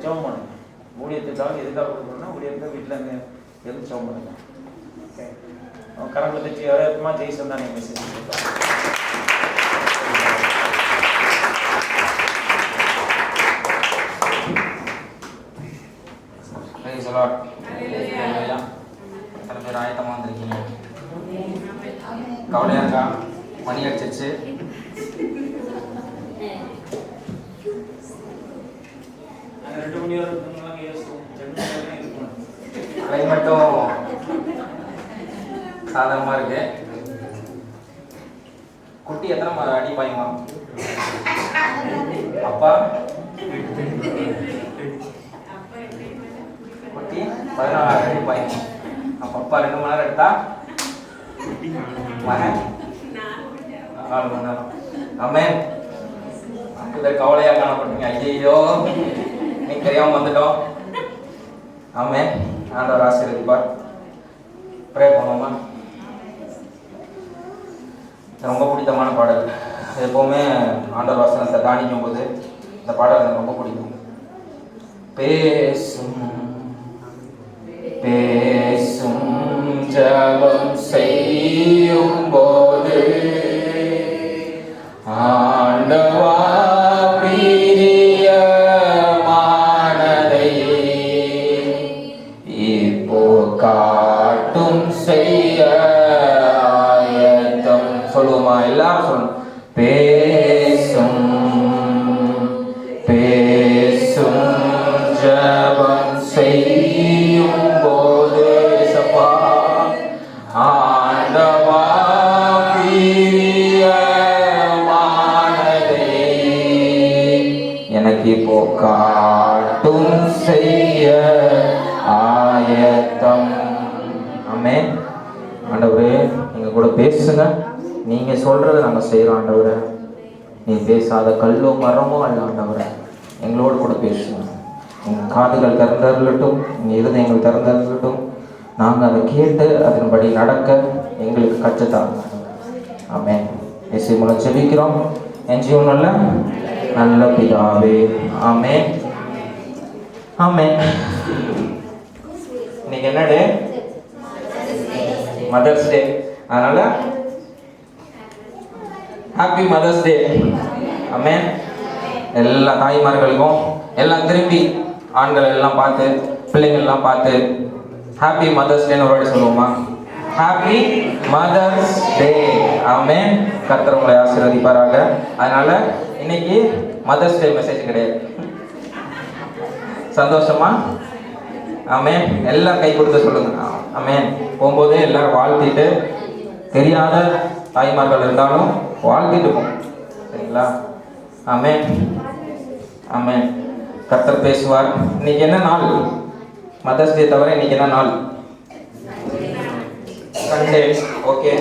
ஜெபம் பண்ணுங்க. ஊழியத்துக்காக எதுக்காக கொடுக்கணும்னா ஊழியத்தை வீட்டில் இருந்து ஜெபம் பண்ணுங்க. ஓகே, கரங்களை தச்சு யாராவது ஜெய்சன் தான் நீங்கள் மெசேஜ் கொடுக்கலாம். எத்தனை பேர் ஆயத்தமாக வந்திருக்கீங்க? கவலையாக இருக்கா? மணி அடிச்சிருச்சு. கிளைமேட்டும் சாதகமாக இருக்கு. குட்டி எத்தனை அடி பாயுமா? அப்பா குட்டி 16 அடி பாயுமா? அப்பா 2 மணி நேரம் எடுத்தா மகன் 4 மணி நேரம். ஆமென். கவலையா காணப்பட்டீங்க. ஐயோ நீ தெரியாம வந்துட்டோம். ஆமென். ஆண்டவர் ஆசீர்வதிப்பார். ப்ரே பண்ணுவோமா? ரொம்ப பிடித்தமான பாடல். எப்பவுமே ஆண்டவர் வசனத்தை தானிக்கும் போது இந்த பாடல் எனக்கு ரொம்ப பிடிக்கும். பேசும் பேசும் ஜெபம் செய்யும் போது ஆண்டவா பிரியமானதை இப்போ காட்டும் செய்ய ஆயத்தம். சொல்லுவோமா? எல்லாரும் சொல்லணும். பேசும் பேசும் ஜெபம் செய்யும் போது சப்பா ஆண்டவா பிரியமானதை எனக்கு இப்போ காட்டும் செய்ய ஆயத்தம். ஆமென். ஆண்டவரே நீங்க கூட பேசுங்க. நீங்க சொல்றதை நாங்க செய்யறோம் ஆண்டவரே. நீ பேசாத கல்லோ மரமோ அல்ல ஆண்டவரே. எங்களோடு கூட பேசுங்க. எங்கள் காதுகள் திறந்தருளட்டும், எங்கள் இருதயங்கள் திறந்தருளட்டும். நாங்கள் அதை கேட்டு அதன்படி நடக்க எங்களுக்கு கற்றுத்தாங்க. ஆமென். இயேசு மூலம் ஜெபிக்கிறோம் என் ஜீவனுள்ள நல்ல பிதாவே. ஆமென். ஆமென். இன்னைக்கு என்ன டே? Mother's day. அதனால ஹாப்பி மதர்ஸ் டே. ஆமென். எல்லா தாய்மார்களுக்கும் எல்லாம் திரும்பி ஆண்கள் எல்லாம் பார்த்து பிள்ளைங்கள்லாம் பார்த்து ஹாப்பி மதர்ஸ் டேன்னு ஒரு வாட்டி சொல்லுவோமா? Happy mother's day. ஆமென். கர்த்தர் உங்களை ஆசீர்வதிப்பாராக. அதனால இன்னைக்கு மதர்ஸ் டே மெசேஜ் கிடையாது. சந்தோஷமா? ஆமென். எல்லாம் கை கொடுத்து சொல்லுங்க. ஆமென். போகும்போது எல்லாரும் வாழ்த்திட்டு, தெரியாத தாய்மார்கள் இருந்தாலும் வாழ்த்திட்டு போங்க. சரிங்களா? ஆமென். ஆமென். கர்த்தர் பேசுவார். இன்னைக்கு என்ன நாள்? மதர்ஸ் டே தவிர இன்னைக்கு என்ன நாள்? சண்டே. ஓகே.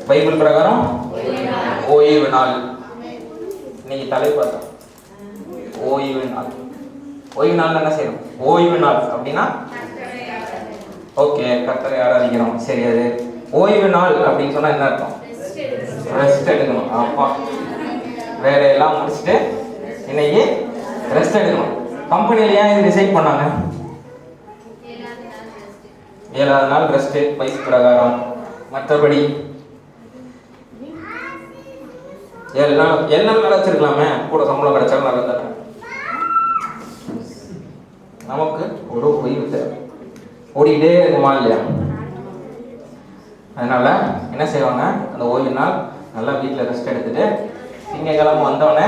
பைபிள் பிரகாரம் ஓய்வு நாள். இன்னைக்கு தலைப்பட்டோம் ஓய்வு நாள். ஓய்வு நாள் என்ன செய்யணும்? ஓய்வு நாள் அப்படின்னா ஓகே கர்த்தரை ஆராதிக்கிறோம். சரி, அது ஓய்வு நாள் அப்படின்னு சொன்னா என்ன அர்த்தம்? ரெஸ்ட் எடுக்கணும். அப்பா வேலையெல்லாம் முடிச்சுட்டு இன்னைக்கு ரெஸ்ட் எடுக்கணும். கம்பெனியில் ஏன் இது டிசைட் பண்ணாங்க? 7வது நாள் ரெஸ்ட் பைஸ் பிரகாரம். மற்றபடி 7 நாள் கிடைச்சிருக்கலாமே. கூட சம்பளம் கிடைச்சாலும் நல்லா தானே. நமக்கு ஒரு ஓய்வு தேவை. ஓடிக்கிட்டே இருக்குமா இல்லையா? அதனால என்ன செய்வாங்க? அந்த ஓய்வு நாள் நல்லா வீட்டில் ரெஸ்ட் எடுத்துட்டு திங்கக்கிழமை வந்தோடனே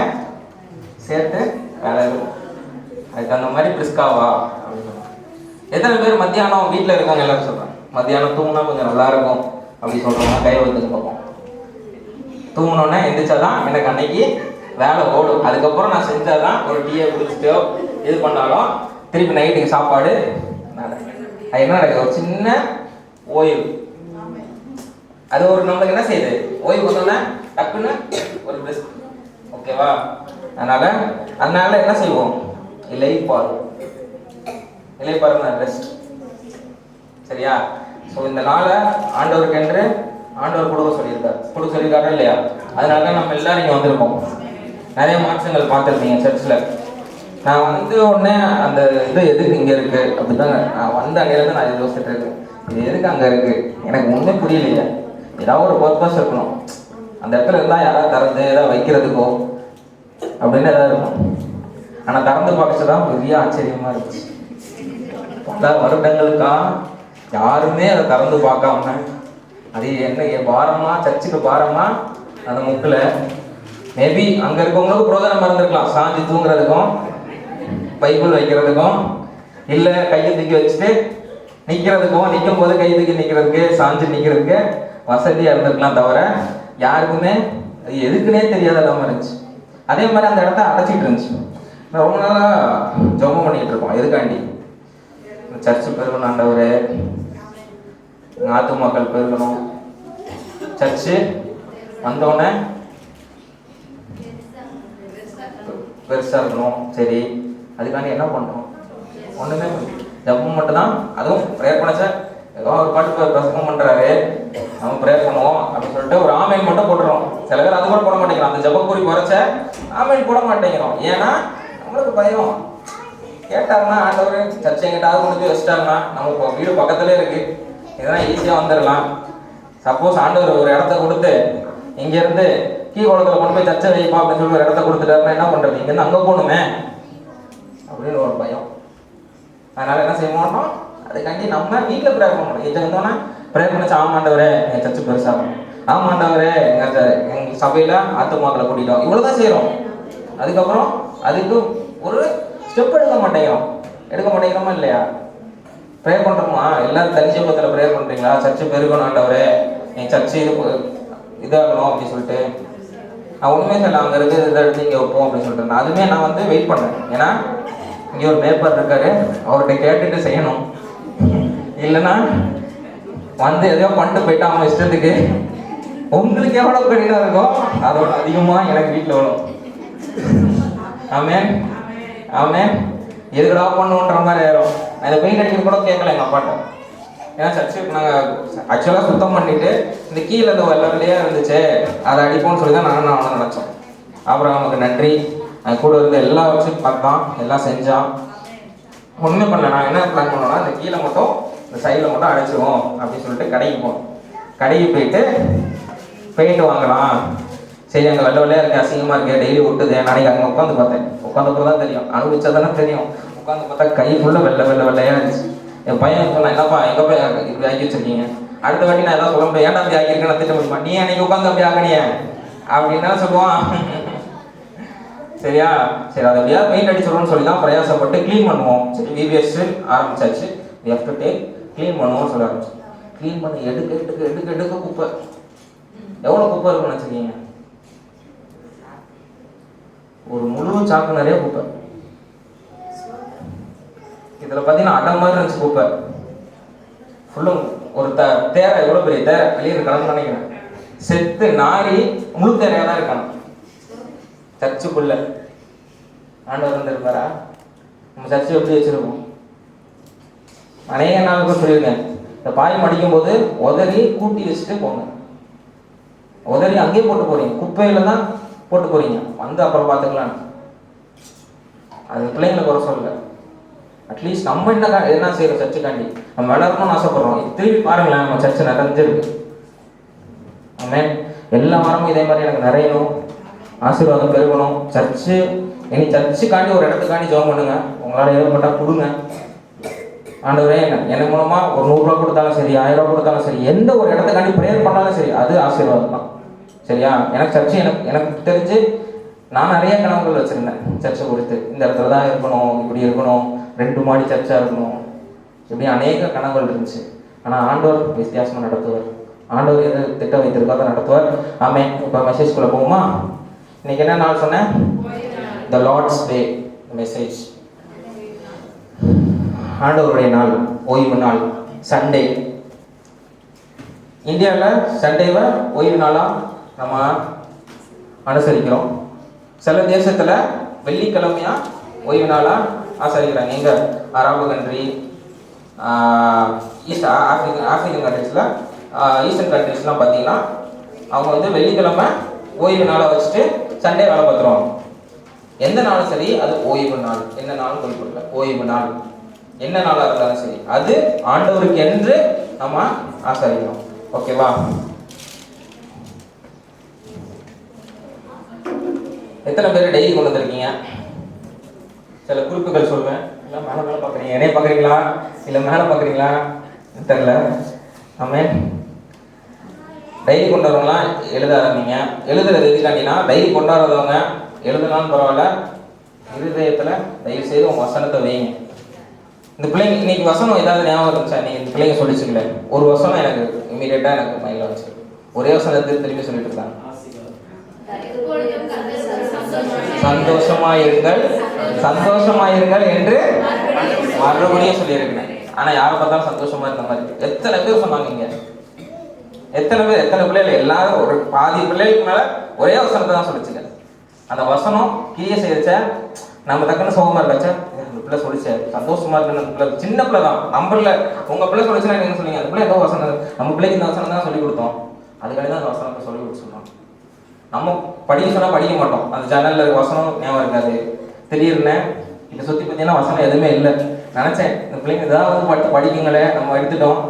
சேர்த்து வேலை இருக்கும். அதுக்கு அந்த மாதிரி பிரிஸ்காவா அப்படின்னு. எத்தனை பேர் மத்தியானம் வீட்டில் இருக்காங்க? எல்லாரும் சொல்கிறாங்க மத்தியானம் தூங்கினா கொஞ்சம் நல்லா இருக்கும் அப்படி சொல்கிறோம்னா கை வந்துட்டு பார்ப்போம். தூங்கினோன்னே எந்திரிச்சாதான் எனக்கு அன்னைக்கு வேலை ஓடும். அதுக்கப்புறம் நான் செஞ்சாதான் ஒரு டீயை குடிச்சிட்டோ இது பண்ணாலும் திருப்பி நைட்டுக்கு சாப்பாடு. அது என்ன நடக்குது? ஒரு சின்ன ஓய்வு. அது ஒரு நம்மளுக்கு என்ன செய்யுது? ஓய்வு வந்தோன்னே டக்குன்னு ஒரு பெஸ்ட். ஓகேவா? அதனால என்ன செய்வோம்? இளைப்பாறு. இளைப்பாறுனா ரெஸ்ட். சரியா? ஸோ இந்த நாளை ஆண்டவருக்கென்று ஆண்டவர் கொடுக்க சொல்லியிருக்காரு இல்லையா? அதனால தான் நம்ம எல்லாரும் இங்கே வந்திருக்கோம். நிறைய மாற்றங்கள் பார்த்துருப்பீங்க சர்ச்சில். நான் வந்து உடனே அந்த இது எதுக்கு இங்கே இருக்கு அப்படிதாங்க நான் வந்த அங்கேருந்து நான் யோசிச்சுட்டு இருக்கேன். இது எதுக்கு அங்கே இருக்கு எனக்கு ஒன்றுமே புரியலையே. ஏதாவது ஒரு பர்பஸ் இருக்கணும். அந்த இடத்துல இருந்தால் யாராவது திறந்து ஏதாவது வைக்கிறதுக்கோ அப்படின்னு ஏதாவது இருக்கும். ஆனால் திறந்து பார்க்கறதுதான் பெரிய ஆச்சரியமா இருந்துச்சு. பல வருடங்களுக்கா யாருமே அதை திறந்து பார்க்காம அது என்ன பாரமா சர்ச்சுக்கு பாரமா அந்த முக்கில் மேபி அங்கே இருக்கவங்களுக்கு பிரோஜனமாக இருந்திருக்கலாம். சாஞ்சி தூங்குறதுக்கும் பைபிள் வைக்கிறதுக்கும் இல்லை கையை தூக்கி வச்சுட்டு நிற்கிறதுக்கும் நிற்கும் போது கை தூக்கி நிற்கிறதுக்கு சாஞ்சு நிற்கிறதுக்கு வசதியாக இருந்திருக்கலாம். தவிர யாருக்குமே அது எதுக்குன்னே தெரியாத இல்லாமல் இருந்துச்சு. அதே மாதிரி அந்த இடத்த அடைச்சிட்டு இருந்துச்சு. ரொம்ப நாளாக ஜெபம் பண்ணிக்கிட்டு இருக்கோம். எதுக்காண்டி சர்ச்சு பெருகணும் ஆண்டவரே, ஆத்து மக்கள் பெருகணும், சர்ச்சு வந்தோடனே பெருசாக இருக்கணும். சரி, அதுக்காண்டி என்ன பண்ணுறோம்? ஒன்றுமே ஜபம் மட்டும்தான். அதுவும் ப்ரேயர் பண்ணச்சா ஏதோ ஒரு பாட்டு பிரசங்கம் பண்ணுறாரு, நம்ம ப்ரேயர் பண்ணுவோம் அப்படின்னு சொல்லிட்டு ஒரு ஆமைன் மட்டும் போட்டுறோம். சில பேர் அது கூட போட மாட்டேங்கிறோம். அந்த ஜப குறி குறைச்ச ஆமைன் போட மாட்டேங்கிறோம். ஏன்னா நம்மளுக்கு பயம். கேட்டாருன்னா ஆண்டவர் சர்ச்சை எங்கிட்டாவது முடிஞ்சு வச்சுட்டாருன்னா நம்ம வீடு பக்கத்துலேயே இருக்கு, இதெல்லாம் ஈஸியாக வந்துடலாம். சப்போஸ் ஆண்டவர் ஒரு இடத்த கொடுத்து இங்கேருந்து கீழ்குளத்தில் கொண்டு போய் சர்ச்சை வைப்பா அப்படின்னு சொல்லி ஒரு இடத்த கொடுத்துட்டாருன்னா என்ன பண்ணுறது? இங்கேருந்து அங்கே போகணுமே அப்படின்னு ஒரு பயம். அதனால என்ன செய்ய மாட்டோம்? அதுக்காண்டி நம்ம வீட்டில் ப்ரேயர் பண்ண மாட்டோம். இதை வந்தோன்னா ப்ரேயர் பண்ணிச்சு, ஆமாண்டவரே எங்கள் சர்ச்சு பெருசாகும், ஆமாண்டவரே எங்கள் சபையில் ஆத்துமாக்களை கூட்டிட்டோம், இவ்வளோதான் செய்கிறோம். அதுக்கப்புறம் அதுக்கு ஒரு ஸ்டெப் எடுக்க மாட்டேங்கிறோமா இல்லையா? ப்ரேயர் பண்ணுறோமா? எல்லாரும் தனிஜபத்தில் ப்ரேயர் பண்ணுறீங்களா? சர்ச்சு பெருகணும் ஆண்டவரே, என் சர்ச்சு இதாகணும் அப்படின்னு சொல்லிட்டு நான் ஒன்றுமே சொல்ல அங்கே இருக்குது இதை எடுத்து இங்கே வைப்போம் அப்படின்னு சொல்லிட்டு அதுவுமே நான் வந்து வெயிட் பண்ணேன். ஏன்னா இங்கே ஒரு பேப்பர் இருக்காரு, அவர்கிட்ட கேட்டுட்டு செய்யணும். இல்லைன்னா வந்து எதையோ பண்ணிட்டு போயிட்டா அவன் இஷ்டத்துக்கு உங்களுக்கு எவ்வளோ கடினம் இருக்கும் அதோட அதிகமாக எனக்கு வீட்டில் வரும். ஆமேன் ஆமேன். எதுக்கடா பண்ணுன்ற மாதிரி ஆயிரும். நான் இதை பெயிண்ட் அடிக்கிறது கூட கேட்கல எங்கள் அப்பாட்ட. ஏன்னா சர்ச்சுக்கு நாங்கள் ஆக்சுவலாக சுத்தம் பண்ணிவிட்டு இந்த கீழே இந்த வெள்ளையாக இருந்துச்சு அதை அடிப்போம்னு சொல்லி தான் நான் அவனை நினச்சோம். அப்புறம் அவனுக்கு நன்றி, கூட இருந்து எல்லாம் வச்சு பார்த்தான், எல்லாம் செஞ்சான். ஒன்றுமே பண்ணல. நான் என்ன பிளான் பண்ணோன்னா இந்த கீழே மட்டும் இந்த சைடில் மட்டும் அடைச்சிடுவோம் அப்படின்னு சொல்லிட்டு கடைக்கு போனோம். கடைக்கு போயிட்டு பெயிண்ட் வாங்கலாம். சரி, அங்கே வெள்ளையாக இருக்குது, அசிங்கமாக இருக்குது, டெய்லி விட்டுது. நாளைக்கு அங்கே உட்காந்து பார்த்தேன். உட்காந்தப்பறம் தான் தெரியும், அனுபவிச்சா தானே தெரியும். உட்காந்து பார்த்தா கை ஃபுல்லாக வெள்ளையாக இருந்துச்சு. என் பையன் சொன்னான், என்னப்பா எங்கே போய் இப்படி ஆக்கி வச்சிருக்கீங்க? அடுத்த வாட்டி நான் எதாவது சொல்ல முடியும், ஏன்டா அப்படி ஆக்கியிருக்கேன் நான் திட்ட முடியுமா? நீ அன்னைக்கு உட்காந்து அப்படி ஆகணிய அப்படின்னு சொல்லுவான். சரியா? சரி, அதை எப்படியாவது பெயிண்ட் அடிச்சிடணும்னு சொல்லி தான் பிரயாசப்பட்டு க்ளீன் பண்ணுவோம். சரி, விபிஎஸ் ஆரம்பிச்சாச்சு. We have to take clean பண்ணுவோம்னு சொல்ல ஆரம்பிச்சு. க்ளீன் பண்ணி எடுக்க குப்பை. எவ்வளோ குப்பை இருக்குன்னு நினச்சிருக்கீங்க? ஒரு முழு சாக்கு நிறைய குப்பை. இதில் பார்த்தீங்கன்னா அடை மாதிரி இருந்துச்சு குப்பை ஃபுல்லும். ஒரு தேரை, எவ்வளோ பெரிய தேரை வெளியே கலந்து நினைக்கிறேன், செத்து நாரி முழு தேரையாக தான் இருக்காங்க சர்ச்சுக்குள்ள. ஆண்டவர் வந்து இருப்பாரா? நம்ம சர்ச்சு எப்படி வச்சிருக்கோம்? அநேக நாளுக்கு சொல்லியிருக்கேன், இந்த பாய் மடிக்கும் போது உதறி கூட்டி வச்சுட்டு போங்க. உதறி அங்கேயே போட்டு போறீங்க, குப்பையில தான் போட்டு போறீங்க. வந்து அப்புறம் பார்த்துக்கலாம். அது பிள்ளைங்களை குறை சொல்லல. அட்லீஸ்ட் நம்ம என்ன செய்யறோம்? சர்ச்சுக்காண்டி நம்ம வளரணும்னு ஆசைப்படுறோம். திரும்பி பாருங்களேன், நம்ம சர்ச்சு நிறைஞ்சிருக்கு. ஆமென். எல்லா வாரமும் இதே மாதிரி எனக்கு நிறையணும், ஆசீர்வாதம் பெருகணும். சர்ச்சு இனி சர்ச்சுக்காண்டி ஒரு இடத்துக்காண்டி ஜெபம் பண்ணுங்க. உங்களால் ஏற்பட்டா கொடுங்க. ஆண்டவரே, எனக்கு மூலமா ஒரு 100 ரூபா கொடுத்தாலும் சரி, 1000 ரூபா கொடுத்தாலும் சரி, எந்த ஒரு இடத்துக்காண்டி ப்ரேயர் பண்ணாலும் சரி, அது ஆசீர்வாதம் தான். சரியா? எனக்கு சர்ச்சு எனக்கு தெரிஞ்சு நான் நிறைய கனவுகள் வச்சிருந்தேன் சர்ச்சை குறித்து. இந்த இடத்துல தான் இருக்கணும், இப்படி இருக்கணும், 2 மாடி சர்ச்சா இருக்கணும், இப்படி அநேக கனவுகள் இருந்துச்சு. ஆனால் ஆண்டவர் வித்தியாசமாக நடத்துவார். ஆண்டவர் எது திட்டம் வைத்திருக்காத நடத்துவார். ஆமென். இப்போ மெசேஜ்குள்ளே போகுமா? இன்னைக்கு என்ன நாள் சொன்னேன்? த லார்ட்ஸ் டே மெசேஜ். ஆண்டவருடைய நாள், ஓய்வு நாள், சண்டே. இந்தியாவில் சண்டேவை ஓய்வு நாளாக நம்ம அனுசரிக்கிறோம். சில தேசத்தில் வெள்ளிக்கிழமையா ஓய்வு நாளாக ஆசரிக்கிறாங்க. எங்க அரபு கண்ட்ரி, ஆப்பிரிக்கன் கண்ட்ரீஸில், ஈஸ்டர்ன் கண்ட்ரீஸ்லாம் பார்த்தீங்கன்னா அவங்க வந்து வெள்ளிக்கிழமை ஓய்வு நாளாக வச்சுட்டு சண்டே வேலை பார்த்துருவாங்க. எந்த நாளும் சரி அது ஓய்வு நாள். என்ன நாள் குறிப்பிடல, ஓய்வு நாள். என்ன நாளாக இருந்தாலும் சரி அது ஆண்டவருக்கு என்று நம்ம ஆசரிக்கணும். ஓகேவா? எத்தனை பேர் டெய்லி கொண்டு வந்திருக்கீங்க? சில குறிப்புகள் சொல்வேன். இல்லை மேலே மேலே பார்க்குறீங்க, என்னைய பார்க்குறீங்களா இல்லை மேலே பார்க்குறீங்களா தெரியல. ஆமாம், டைரி கொண்டு வரவங்களாம் எழுத ஆரம்பிங்க. எழுதுறது எதுக்காண்டினா டைரி கொண்டு வரதவங்க எழுதுனாலும் பரவாயில்ல, இருதயத்தில் தயவு செய்து உங்கள் வசனத்தை வைங்க. இந்த பிள்ளைங்க இன்னைக்கு வசனம் ஏதாவது ஞாபகம் இருந்துச்சா? நீங்கள் இந்த பிள்ளைங்க சொல்லிச்சுங்களே, ஒரு வசனம் எனக்கு இமீடியட்டாக எனக்கு மைண்டில் வச்சு ஒரே வசனத்தை திரும்பி சொல்லிட்டு இருக்காங்க. சந்தோஷமாயிருங்கள், சந்தோஷமாயிருங்கள் என்று மறுபடியும் சொல்லியிருக்கிறேன். ஆனால் யாரை பார்த்தாலும் சந்தோஷமா இருந்த மாதிரி எத்தனை பேர் சொன்னாங்க இங்க? எத்தனை பேர், எத்தனை பிள்ளைகள்? எல்லாரும் ஒரு பாதி பிள்ளைகளுக்கு மேல ஒரே வசனத்தை தான் சொல்லிச்சுங்க. அந்த வசனம் கிரியை செய்யச்ச நம்ம டக்குன்னு சோகமா இருக்காச்சா, அந்த பிள்ளை சொல்லிச்சு சந்தோஷமா இருக்கு. அந்த பிள்ளை சின்ன பிள்ளை தான், நம்மள உங்க பிள்ளை சொல்லிச்சுன்னா என்ன சொல்லுவீங்க? அந்த பிள்ளை ஏதோ வசனம், நம்ம பிள்ளைக்கு இந்த வசனம் தான் சொல்லி கொடுத்தோம், அதுக்காண்டி தான் அந்த வசனத்தை சொல்லி கொடுத்து சொல்றோம். நம்ம படிக்க சொன்னா படிக்க மாட்டோம், அந்த சேனல்ல இருக்க வசனம் ஞாபகம் இருக்காது. திடீர்னு இதை சுத்தி பார்த்தீங்கன்னா வசனம் எதுவுமே இல்லை. நினைச்சேன் இந்த பிள்ளைங்க ஏதாவது மட்டும் படிக்குங்களே, நம்ம எடுத்துட்டோம்,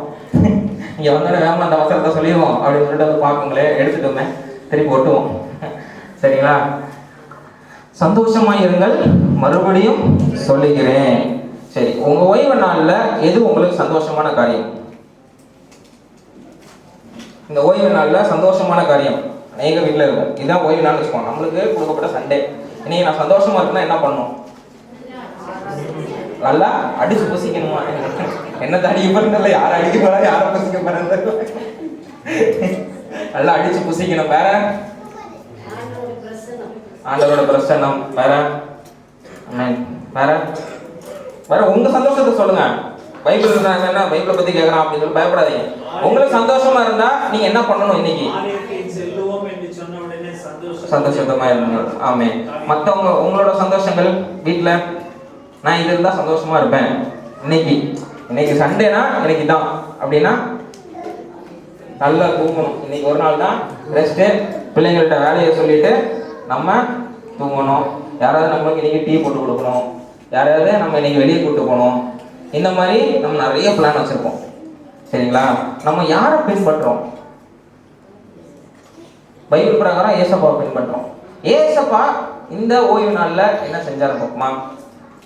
இங்க வந்தோடனே வேகமா அந்த வசனத்தை சொல்லிடுவோம் அப்படின்னு சொல்லிட்டு வந்து பார்க்குங்களே, எடுத்துட்டோமே, திருப்பி ஒட்டுவோம். சரிங்களா? சந்தோஷமாய் இருங்கள் மறுபடியும் சொல்லுகிறேன். சரி, உங்க ஓய்வு நாள்ல எது உங்களுக்கு சந்தோஷமான காரியம்? இந்த ஓய்வு நாள்ல சந்தோஷமான காரியம் அநேக வீட்டில் இருக்கும். இதுதான் ஓய்வு நாள் வச்சுக்கோங்க. நம்மளுக்கு கொடுக்கப்பட்ட சண்டே. இன்னைக்கு நான் சந்தோஷமா இருக்குன்னா என்ன பண்ணணும்? நல்லா அடிச்சு புசிக்கணுமா? என்ன அடிக்க போறதில்ல, யாரை அடிக்க போறா, யாரை புசிக்க போறது, நல்லா அடிச்சு புசிக்கணும். வேற ஆண்டவரோட பிரசன்னம். வேற வேற வேற உங்க சந்தோஷத்தை சொல்லுங்க. பைபிள் என்ன பைபிளை பத்தி கேட்கறான் அப்படின்னு சொல்லி பயப்படாதீங்க. உங்களுக்கு சந்தோஷமா இருந்தா நீங்க என்ன பண்ணணும்? இன்னைக்கு சந்தோஷமா இருங்க. ஆமே. மற்றவங்க உங்களோட சந்தோஷங்கள் வீட்டுல நான் இது இருந்தா சந்தோஷமா இருப்பேன், இன்னைக்கு சண்டேனா எனக்கு இதான் அப்படின்னா நல்லா தூங்கணும். இன்னைக்கு ஒரு நாள் தான் ரெஸ்ட். பிள்ளைங்கள்ட்ட வேலையை சொல்லிட்டு நம்ம தூங்கணும். யாராவது நம்மளுக்கு இன்னைக்கு டீ போட்டு கொடுக்கணும், யாராவது நம்ம இன்னைக்கு வெளியே கூட்டு போகணும். இந்த மாதிரி நம்ம நிறைய பிளான் வச்சிருப்போம். சரிங்களா? நம்ம யாரை பின்பற்றோம்? பைபிள் பிரகாரம் ஏசப்பாவை பின்பற்றோம். ஏசப்பா இந்த ஓய்வு நாள்ல என்ன செஞ்சாரு பார்ப்போமா?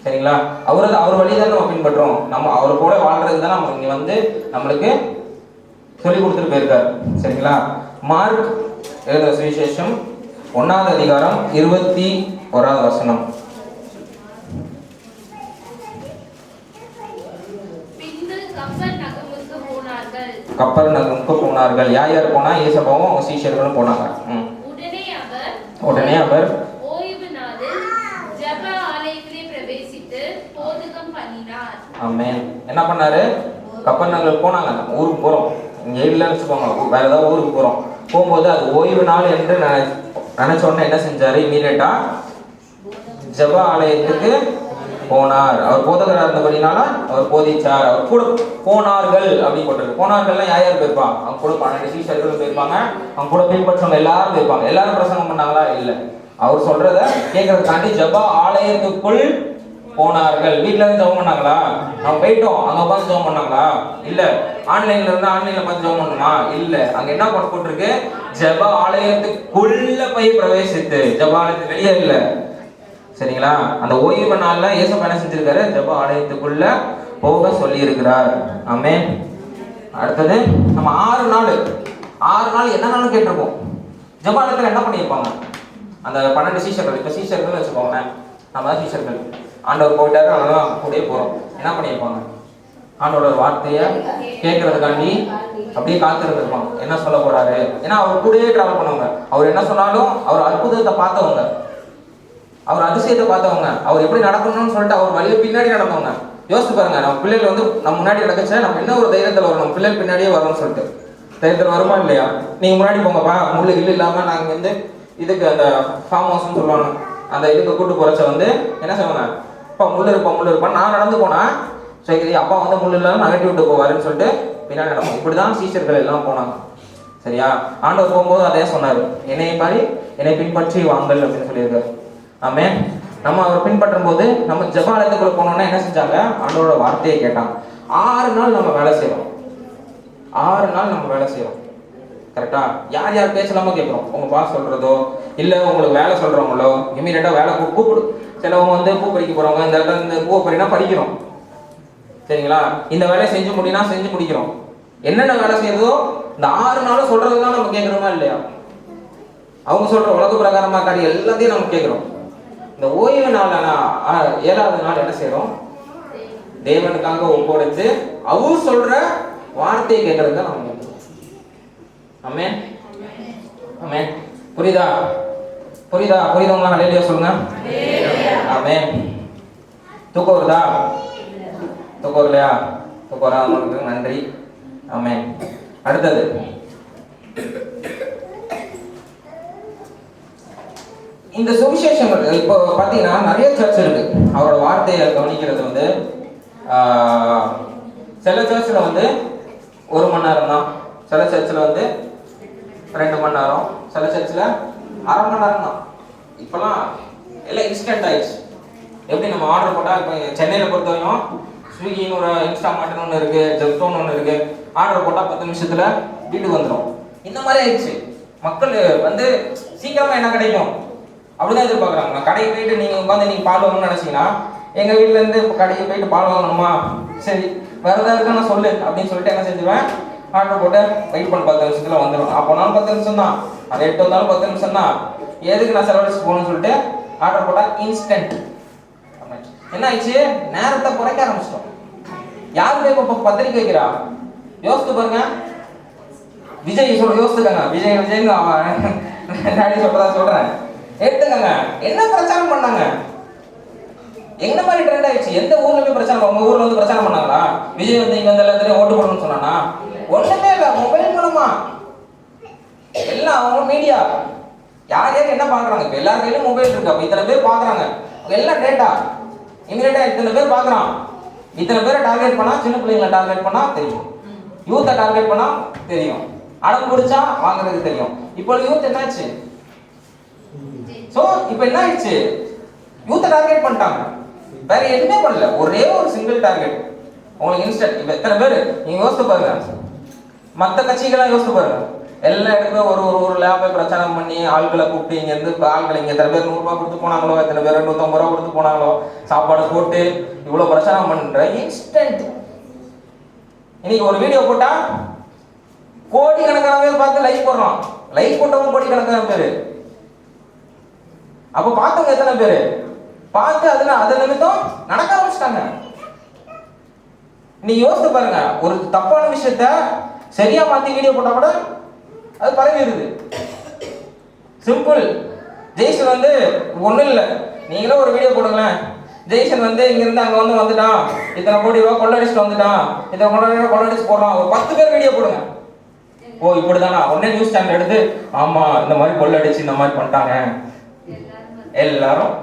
சரிங்களா? அவர் வழிதான் நம்ம பின்பற்றோம். நம்ம அவர் கூட வாழ்றதுக்கு தான் நம்ம இங்க வந்து நம்மளுக்கு சொல்லி கொடுத்துட்டு போயிருக்காரு. சரிங்களா? மார்க் எழுதின சுவிசேஷம் 1வது அதிகாரம் 21வது வசனம். கப்பர்நகமுக்கு போனார்கள். யார் யார் போனா? ஏசப்பாவும் அவங்க சீஷர்களும் போனாங்க. உடனே அவர் ஓய்வு நாளில் ஜெப ஆலயத்திலே பிரவேசித்து போதகம் பண்ணினார். ஆமென். என்ன பண்ணாரு? கப்பர்நகருக்கு போனாங்க. நம்ம ஊருக்கு போறோம், இங்க இல்லைன்னு வச்சுக்கோங்க, வேற ஏதாவது ஊருக்கு போறோம். போகும்போது அது ஓய்வு நாள் என்று நினைச்ச உடனே என்ன செஞ்சாரு? இமீடியட்டா ஜெப ஆலயத்துக்கு போனார். அவர் போதகராக இருந்தபடினால அவர் போதிச்சார். அவர் கூட போனார்கள் அப்படின்னு போட்டிருக்கு. போனார்கள்னா யார் யார் போயிருப்பாங்க? அவங்க கூட 12 சீஷர்கள் போயிருப்பாங்க. அவங்க கூட பின்பற்றவங்க எல்லாரும் போயிருப்பாங்க. எல்லாரும் பிரசங்கம் பண்ணாங்களா? இல்லை. அவர் சொல்றத கேட்கறதுக்காண்டி ஜெப ஆலயத்துக்குள் போனார்கள். வீட்டுல இருந்து ஜெபம் பண்ணாங்களா? நம்ம போயிட்டோம், அங்க உட்காந்து ஜெபம் பண்ணாங்களா? இல்ல. ஆன்லைன்ல இருந்து ஆன்லைன்ல பார்த்து ஜெபம் பண்ணணுமா? இல்ல. அங்க என்ன போட்டிருக்கு? ஜெப ஆலயத்துக்குள்ள போய் பிரவேசித்து. ஜெப ஆலயத்துக்கு வெளியே இல்ல. சரிங்களா? அந்த ஓய்வு நாள்ல ஏசப்பா என்ன செஞ்சிருக்காரு? ஜெப ஆலயத்துக்குள்ள போக சொல்லி இருக்கிறார். ஆமென். அடுத்தது நம்ம 6 நாள் என்ன நாளும் கேட்டிருப்போம். ஜெப ஆலயத்துல என்ன பண்ணியிருப்பாங்க? அந்த 12 சீஷர்கள், இப்ப சீஷர்கள் வச்சுக்கோங்க, நம்ம தான் சீஷர்கள். ஆண்டவர் போயிட்டாரு, அதெல்லாம் கூடயே போறோம். என்ன பண்ணியிருப்பாங்க? ஆண்டோட வார்த்தையை கேட்கறதுக்காண்டி அப்படியே காத்திருந்திருப்பாங்க. என்ன சொல்ல போறாரு? ஏன்னா அவர் கூடயே டிராவல் பண்ணுவாங்க. அவர் என்ன சொன்னாலும் அவர் அற்புதத்தை பார்த்தவங்க, அவர் அதிசயத்தை பார்த்தவங்க, அவர் எப்படி நடக்கணும்னு சொல்லிட்டு அவர் வழியை பின்னாடி நடந்தவங்க. யோசிச்சு பாருங்க, நம்ம பிள்ளைகள் வந்து நம்ம முன்னாடி நடக்கச்சா நம்ம என்ன ஒரு தைரியத்தில் வரும்? நம்ம பிள்ளைகள் பின்னாடியே வரணும்னு சொல்லிட்டு தைரியத்தில் வருமா இல்லையா? நீங்க முன்னாடி போங்கப்பா, முள்ளு இல்லை இல்லாம நாங்க வந்து இதுக்கு அந்த ஃபார்ம் ஹவுஸ்ன்னு சொல்லுவாங்க, அந்த இதுக்கு கூட்டு போறச்ச வந்து என்ன செய்வாங்க? அப்பா முள்ளு இருப்பான். நான் நடந்து போனா சரி, அப்பா வந்து முள்ளு இல்லாம நகட்டி விட்டு போவாருன்னு சொல்லிட்டு பின்னாடி நடக்கும். இப்படிதான் சீஷர்கள் எல்லாம் போனாங்க. சரியா? ஆண்டவர் போகும்போது அதே சொன்னாரு, என்னை பின்பற்றி வாங்கல் அப்படின்னு சொல்லியிருக்காரு. ஆமென். நம்ம அவரை பின்பற்றும் போது நம்ம ஜெபாலயத்துக்குள்ள போனோம்னா என்ன செஞ்சாங்க? ஆண்டவரோட வார்த்தையை கேட்டாங்க. 6 நாள் நம்ம வேலை செய்யறோம். 6 நாள் நம்ம வேலை செய்யறோம். கரெக்டா? யார் யார் பேசலாமோ கேட்குறோம். உங்க பாஸ் சொல்றதோ இல்லை உங்களுக்கு வேலை சொல்றவங்களோ இமீடியட்டா வேலை கூப்பிடு. சிலவங்க வந்து பூ பறிக்க போறவங்க இந்த இடத்துல இந்த பூ பறினா பறிக்கிறோம். சரிங்களா? இந்த வேலையை செஞ்சு முடினா செஞ்சு முடிக்கிறோம். என்னென்ன வேலை செய்யறதோ இந்த 6 நாளும் சொல்றதுதான் நம்ம கேட்கறோமா இல்லையா? அவங்க சொல்ற உலக பிரகாரமா காரியம் எல்லாத்தையும் நம்ம கேட்கிறோம். இந்த ஓய்வு நாள் 7வது நாள் என்ன செய்யறோம்? தேவனுக்காக ஒப்படைச்சு அவர் சொல்ற வார்த்தையை கேட்கறதுக்கு நம்ம கேட்கிறோம். ஆமென் ஆமென். புரியுதா? புரியுதவங்களா? ஹல்லேலூயா சொல்லுங்க. ஆமென். தூக்கம் வருதா? தூக்கம் இல்லையா? தூக்கம் வராதவங்களுக்கு நன்றி. ஆமென். அடுத்தது இந்த சுவிசேஷங்கள் இப்போ பார்த்தீங்கன்னா நிறைய சர்ச் இருக்கு. அவரோட வார்த்தையை கவனிக்கிறது வந்து சில சர்ச்சில் வந்து 1 மணி நேரம் தான், சில சர்ச்சில் வந்து 2 மணி நேரம், சில சர்ச்சில் 1/2 மணி நேரம் தான். இப்போலாம் எல்லாம் இன்ஸ்டன்ட் ஆயிடுச்சு. எப்படி நம்ம ஆர்டர் போட்டால் இப்போ சென்னையில் பொறுத்தவரைக்கும் ஸ்விக்கின்னு ஒரு இன்ஸ்டாமார்ட்னு ஒன்று இருக்கு, ஜெப்டோன்னு ஒன்று இருக்கு. ஆர்டர் போட்டால் 10 நிமிஷத்துல வீட்டுக்கு வந்துடும். இந்த மாதிரி ஆயிடுச்சு. மக்கள் வந்து சீக்கிரமா என்ன கிடைக்கும் அப்படிதான் எதிர்பார்க்குறாங்க. நான் கடைக்கு போயிட்டு நீங்கள் உட்காந்து நீங்கள் பால் வாங்கணும்னு நினச்சிங்கன்னா எங்கள் வீட்டிலேருந்து இப்போ கடைக்கு போயிட்டு பால் வாங்கணுமா, சரி வேற ஏதாவது இருக்கு நான் சொல்லு அப்படின்னு சொல்லிட்டு என்ன செஞ்சுருவேன், ஆர்டர் போட்டு வெயிட் பண்ண 10 நிமிஷத்துல வந்துடும். அப்போனாலும் 10 நிமிஷம் தான், அது 8 வந்தாலும் 10 நிமிஷம் தான். எதுக்கு நான் செலவழிச்சு போகணும்னு சொல்லிட்டு ஆர்டர் போட்டால் இன்ஸ்டன்ட். என்ன ஆயிடுச்சு? நேரத்தை குறைக்க ஆரம்பிச்சிட்டோம். யாருமே இப்போ பத்திரிக்கை வைக்கிறா? யோசித்து பாருங்க. விஜய் யோசித்துக்கங்க. விஜய் டாடி சொல்றேன் எடுத்துக்கங்க. என்ன பிரச்சாரம் பண்ணாங்க? என்ன மாதிரி ட்ரெண்ட் ஆயிடுச்சு? எந்த ஊர்ல போய் பிரச்சாரம், உங்க ஊர்ல வந்து பிரச்சாரம் பண்ணாங்களா? விஜய் வந்து இங்க வந்து எல்லாத்தையும் ஓட்டு போடணும்னு சொன்னானா? ஒண்ணுமே இல்ல. மொபைல் மூலமா எல்லாம் அவங்க மீடியா யார் யார் என்ன பாக்குறாங்க? இப்ப எல்லார் கையிலும் மொபைல் இருக்கு. அப்ப இத்தனை பேர் பாக்குறாங்க, எல்லாம் டேட்டா இமீடியட்டா இத்தனை பேர் பாக்குறான். இத்தனை பேரை டார்கெட் பண்ணா, சின்ன பிள்ளைங்களை டார்கெட் பண்ணா தெரியும், யூத்தை டார்கெட் பண்ணா தெரியும், அடம் பிடிச்சா வாங்குறதுக்கு தெரியும். இப்போ யூத் என்னாச்சு? சோ இப்போ என்ன ஆயிடுச்சு? யூத்தை டார்கெட் பண்ணிட்டாங்க, வேற எதுவுமே பண்ணல. ஒரே ஒரு சிங்கிள் டார்கெட் உங்களுக்கு இன்ஸ்டன்ட். இப்போ எத்தனை பேர் நீங்க யோசித்து பாருங்க. மற்ற கட்சிகள்லாம் யோசித்து பாருங்க. எல்லா இடத்துக்கும் ஒரு ஊர்ல போய் பிரச்சாரம் பண்ணி ஆட்களை கூப்பிட்டு இங்க இருந்து ஆட்களை இங்க எத்தனை பேர் 100 ரூபாய் கொடுத்து போனாங்களோ, எத்தனை பேர் 150 ரூபாய் கொடுத்து போனாங்களோ, சாப்பாடு போட்டு இவ்வளவு பிரச்சாரம் பண்ற இன்ஸ்டன்ட். இன்னைக்கு ஒரு வீடியோ போட்டா கோடிக்கணக்கான பேர் பார்த்து லைக் போடுறோம். லைக் போட்டவங்க கோடிக்கணக்கான பேரு. அப்ப பார்த்தவங்க எத்தனை பேரு பார்த்து அது நிமித்தம் நடக்க ஆரம்பிச்சிட்டாங்க. நீ யோசித்து பாருங்க. ஒரு தப்பான விஷயத்த சரியா மாத்தி வீடியோ போட்டா கூட அது பரவிடுது. சிம்பிள். ஜெய்சன் வந்து ஒண்ணும் இல்லை, நீங்களும் ஒரு வீடியோ போடுங்களேன். ஜெய்சன் வந்து இங்க இருந்து அங்க வந்துட்டான், இத்தனை கோடி ரூபாய் கொள்ளடிச்சுட்டு வந்துட்டான், இத்தனை கோடி ரூபாய் கொள்ளடிச்சு போடுறான். ஒரு 10 பேர் வீடியோ போடுங்க. ஓ இப்படிதானா? உடனே நியூஸ் சேனல் எடுத்து ஆமா இந்த மாதிரி கொள்ளடிச்சு இந்த மாதிரி பண்ணிட்டாங்க எல்லாரும்.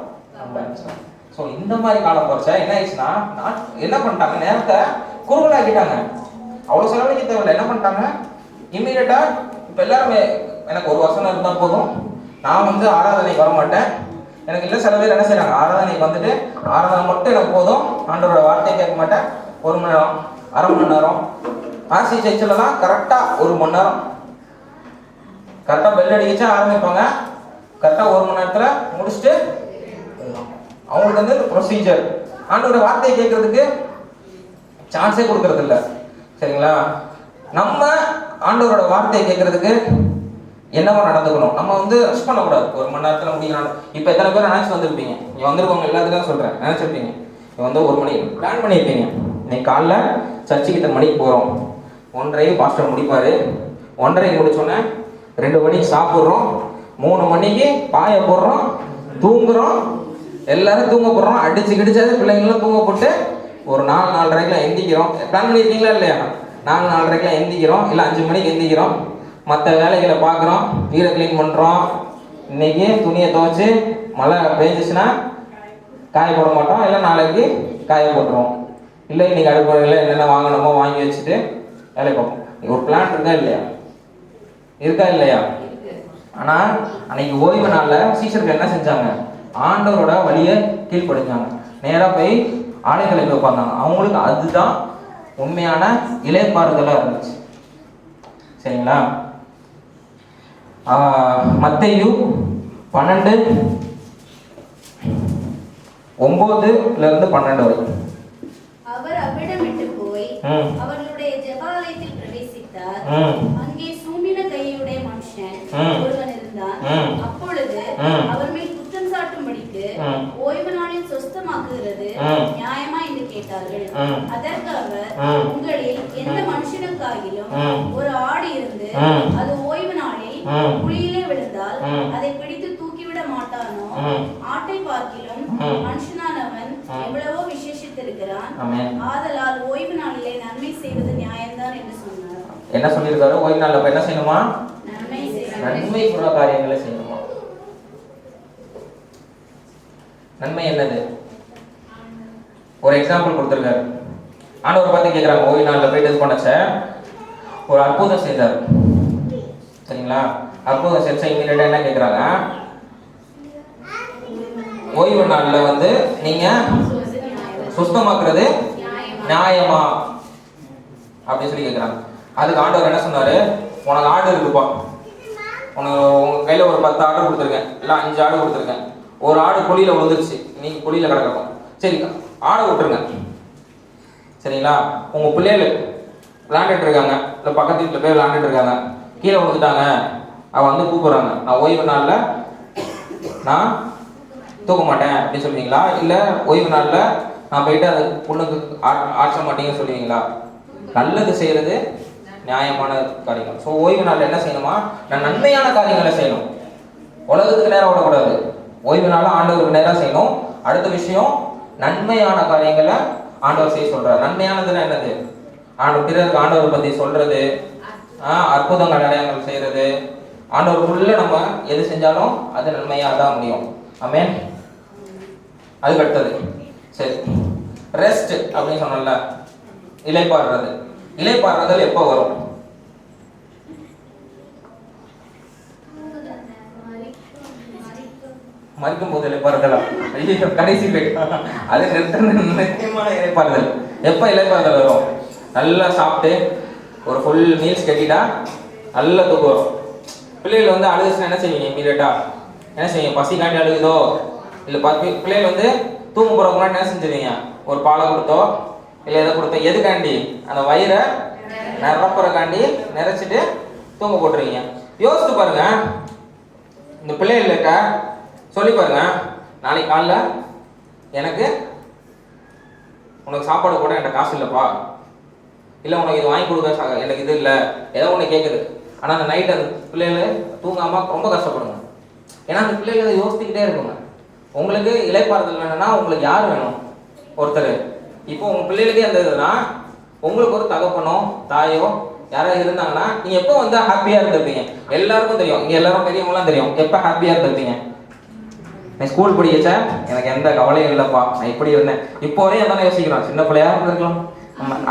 ஸோ இந்த மாதிரி காலம் குறைச்சா என்ன ஆயிடுச்சுன்னா, என்ன பண்ணிட்டாங்க, நேரத்தை குறுகலாக்கிட்டாங்க. அவ்வளோ செலவழிக்க தேவையில்லை. என்ன பண்ணிட்டாங்க, இம்மீடியட்டா இப்போ எல்லாருமே எனக்கு ஒரு வசனம் இருந்தால் போதும், நான் வந்து ஆராதனைக்கு வர மாட்டேன், எனக்கு இல்லை. சில பேர் என்ன செய்யறாங்க, ஆராதனைக்கு வந்துட்டு ஆராதனை மட்டும் எனக்கு போதும், ஆண்டவரோட வார்த்தையை கேட்க மாட்டேன். 1 மணி நேரம், அரை மணி நேரம். ஆர்சி சர்ச்சிலலாம் கரெக்டாக 1 மணி நேரம் கரெக்டாக பெல் அடிச்சா ஆரம்பிப்பாங்க. கரெக்டாக 1 மணி நேரத்தில் முடிச்சுட்டு அவங்களுக்கு வந்து ப்ரொசீஜர். ஆண்டவரோட வார்த்தையை கேட்கறதுக்கு சான்ஸே கொடுக்கறது இல்லை. சரிங்களா? நம்ம ஆண்டவரோட வார்த்தையை கேட்கறதுக்கு என்னவோ நடந்துக்கணும். நம்ம வந்து ரஷ் பண்ணக்கூடாது. 1 மணி நேரத்தில் முடிக்கணும். இப்போ எத்தனை பேர் நினைச்சு வந்திருப்பீங்க? நீ வந்திருக்கவங்க எல்லாத்துக்கும் சொல்றேன், நினைச்சிருப்பீங்க. இப்போ வந்து 1 மணி பிளான் பண்ணியிருப்பீங்க. இன்னைக்கு காலைல சர்ச்சுக்கு இத்தனை மணிக்கு போகிறோம், 1:30 பாஸ்டர் முடிப்பாரு, 1:30 முடிச்சோன்னே 2 மணிக்கு சாப்பிட்றோம், 3 மணிக்கு பாய போடுறோம், தூங்குறோம், எல்லாரும் தூங்க போடுறோம், அடிச்சு கிடிச்சாது பிள்ளைங்களும் தூங்க போட்டு ஒரு 4-4:30 எந்திக்கிறோம். பிளான் பண்ணியிருக்கீங்களா இல்லையா? 4-4:30 எந்திக்கிறோம், இல்லை 5 மணிக்கு எந்திக்கிறோம். மற்ற வேலைகளை பார்க்குறோம், வீடை க்ளீன் பண்ணுறோம். இன்னைக்கு துணியை துவைச்சு மழை பெஞ்சிச்சுன்னா காய போட மாட்டோம், இல்லை நாளைக்கு காய போட்டுருவோம். இல்லை இன்னைக்கு அடுப்புறையில் என்னென்ன வாங்கணுமோ வாங்கி வச்சுட்டு வேலை பார்ப்போம். ஒரு பிளான் இருக்கா இல்லையா? இருக்கா இல்லையா? ஆனால் அன்னைக்கு ஓய்வு நாளில் சீஷர்கள் என்ன செஞ்சாங்க? ஆண்டவரோட வழியை கீழ்ப்படிஞ்சாங்க, நேராக போய் ஆலயத்தில் போய் உட்கார்ந்தாங்க. அவங்களுக்கு அதுதான் உண்மையான இளைப்பாறுதலாக இருந்துச்சு. சரிங்களா? மத்தேயு 12:9-12 வரை. அவர் அவ்விடம் விட்டு போய் அவர்களுடைய ஜெபாலயத்தில் பிரவேசித்தார். அங்கே சூம்பின கையுடைய மனுஷன் ஒருவன் இருந்தான். அப்பொழுது அவர் மேல் குற்றம் சாட்டும்படிக்கு ஓய்வு நாளில் சொஸ்தமாக்குகிறது நியாயமா என்று கேட்டார்கள். அதற்கு அவர், உங்களில் எந்த மனுஷனுக்காகிலும் ஒரு ஆடு இருந்து அது ஓய்வு நாளில் குழியிலே விழுந்தால் அதை பிடித்து தூக்கிவிட மாட்டானோ? ஆட்டை பார்க்கிலும் மனுஷனானவன் எவ்வளவோ விசேஷித்திருக்கிறான். ஆதலால் ஓய்வு நாளிலே நன்மை செய்வது நியாயம்தான் என்று சொன்னார். என்ன சொல்லியிருக்காரு? ஓய்வு நாள்ல என்ன செய்யணுமா? நன்மை புற காரியங்களை செய்யணுமா? நன்மை என்னது? ஒரு எக்ஸாம்பிள் கொடுத்துருக்காரு. ஆண்டவர் பார்த்து கேட்குறாங்க, ஓய்வு நாளில் போயிட்டு இது பண்ணச்ச ஒரு அற்புதம் செய்தார். சரிங்களா? அற்புதம் செஞ்ச இமீடியட்டாக என்ன கேட்குறாங்க? ஓய்வு நாளில் நீங்க சுத்தமாக்குறது நியாயமா அப்படின்னு சொல்லி கேட்குறாங்க. அதுக்கு ஆண்டவர் என்ன சொன்னாரு? உனக்கு ஆடு இருக்குப்பா, உனக்கு உங்க கையில ஒரு 10 ஆடு கொடுத்துருக்கேன், இல்லை 5 ஆடு கொடுத்துருக்கேன். ஒரு ஆடு குழியில விழுந்துருச்சு, நீங்க குழியில கிடக்கட்டும். சரி, ஆடை விட்டுருங்க. சரிங்களா? உங்க பிள்ளைகள் விளையாண்டுட்டு இருக்காங்க, இல்லை பக்கத்து வீட்டில் போய் விளையாண்டுட்டு இருக்காங்க, கீழே விழுந்துட்டாங்க. அவன் கூப்பிடுறாங்க, நான் ஓய்வு நாளில் நான் தூக்க மாட்டேன் அப்படின்னு சொல்லுவீங்களா? இல்லை ஓய்வு நாளில் நான் போயிட்டு அது பொண்ணுக்கு ஆற்ற மாட்டேங்கன்னு சொல்லுவீங்களா? நல்லது செய்யறது நியாயமான காரியங்கள். ஸோ ஓய்வு நாளில் என்ன செய்யணுமா? நான் நன்மையான காரியங்களை செய்யணும். உலகத்துக்கு நேரம் விடக்கூடாது. ஓய்வு நாளில் ஆண்டவருக்கு நேரம் செய்யணும். அடுத்த விஷயம், நன்மையான காரியங்களை ஆண்டவர் செய்ய சொல்றாரு. நன்மையானதுன்னா என்னது? பிறருக்கு ஆண்டவர் பத்தி சொல்றது, அற்புதங்கள் அடையாளங்கள் செய்யறது. ஆண்டவருக்குள்ள நம்ம எது செஞ்சாலும் அது நன்மையாக தான் முடியும். ஆமென். அதுக்கு அடுத்தது சரி, ரெஸ்ட் அப்படின்னு சொன்னல, இளைப்பாறுறது. இளைப்பாறுதல் எப்போ வரும்? மறிக்கும் போது இளைப்பாறுதலா? கடைசி அது நிச்சயமான இளைப்பாறுதல். எப்போ இளைப்பாறுதல் வரும்? நல்லா சாப்பிட்டு ஒரு ஃபுல் மீல்ஸ் கட்டிட்டா நல்லா தூக்கம் வரும். பிள்ளைகள் அழுதுச்சுன்னா என்ன செய்வீங்க? இமீடியட்டா என்ன செய்வீங்க? பசிக்காண்டி அழுகுதோ இல்லை பிள்ளைகள் தூங்க போகிறவங்க முன்னாடி என்ன செஞ்சுருவீங்க? ஒரு பாலை கொடுத்தோ இல்லை எதை கொடுத்தோ, எதுக்காண்டி? அந்த வயிறை நிரப்புறக்காண்டி நிறைச்சிட்டு தூங்க போட்டுருவீங்க. யோசித்து பாருங்க, இந்த பிள்ளைகள்கிட்ட சொல்லி பாருங்க, நாளைக்கு காலைல உனக்கு சாப்பாடு கூட என்கிட்ட காசு இல்லைப்பா, இல்லை உனக்கு இது வாங்கி கொடுக்க எனக்கு இது இல்லை, ஏதோ ஒன்று கேட்குது. ஆனால் அந்த நைட் அந்த பிள்ளைகள் தூங்காமல் ரொம்ப கஷ்டப்படுங்க. ஏன்னா அந்த பிள்ளைகள் அதை யோசித்துக்கிட்டே இருக்குங்க. உங்களுக்கு இளைப்பாறுதல் வேணும்னா உங்களுக்கு யார் வேணும்? ஒருத்தர். இப்போ உங்கள் பிள்ளைகளுக்கே அந்த இதுனா உங்களுக்கு ஒரு தகப்பனோ தாயோ யாராவது இருந்தாங்கன்னா நீங்கள் எப்போ ஹாப்பியாக இருந்திருப்பீங்க? எல்லாருக்கும் தெரியும், இங்கே எல்லாரும் பெரியவங்களாம் தெரியும் எப்போ ஹாப்பியாக இருந்திருப்பீங்க. நான் ஸ்கூல் படிக்கச்சா எனக்கு எந்த கவலையும் இல்லைப்பா, நான் இப்படி இருந்தேன். இப்போ வரையும் அதானே யோசிக்கிறோம், சின்ன பிள்ளையா இருந்திருக்கலாம்.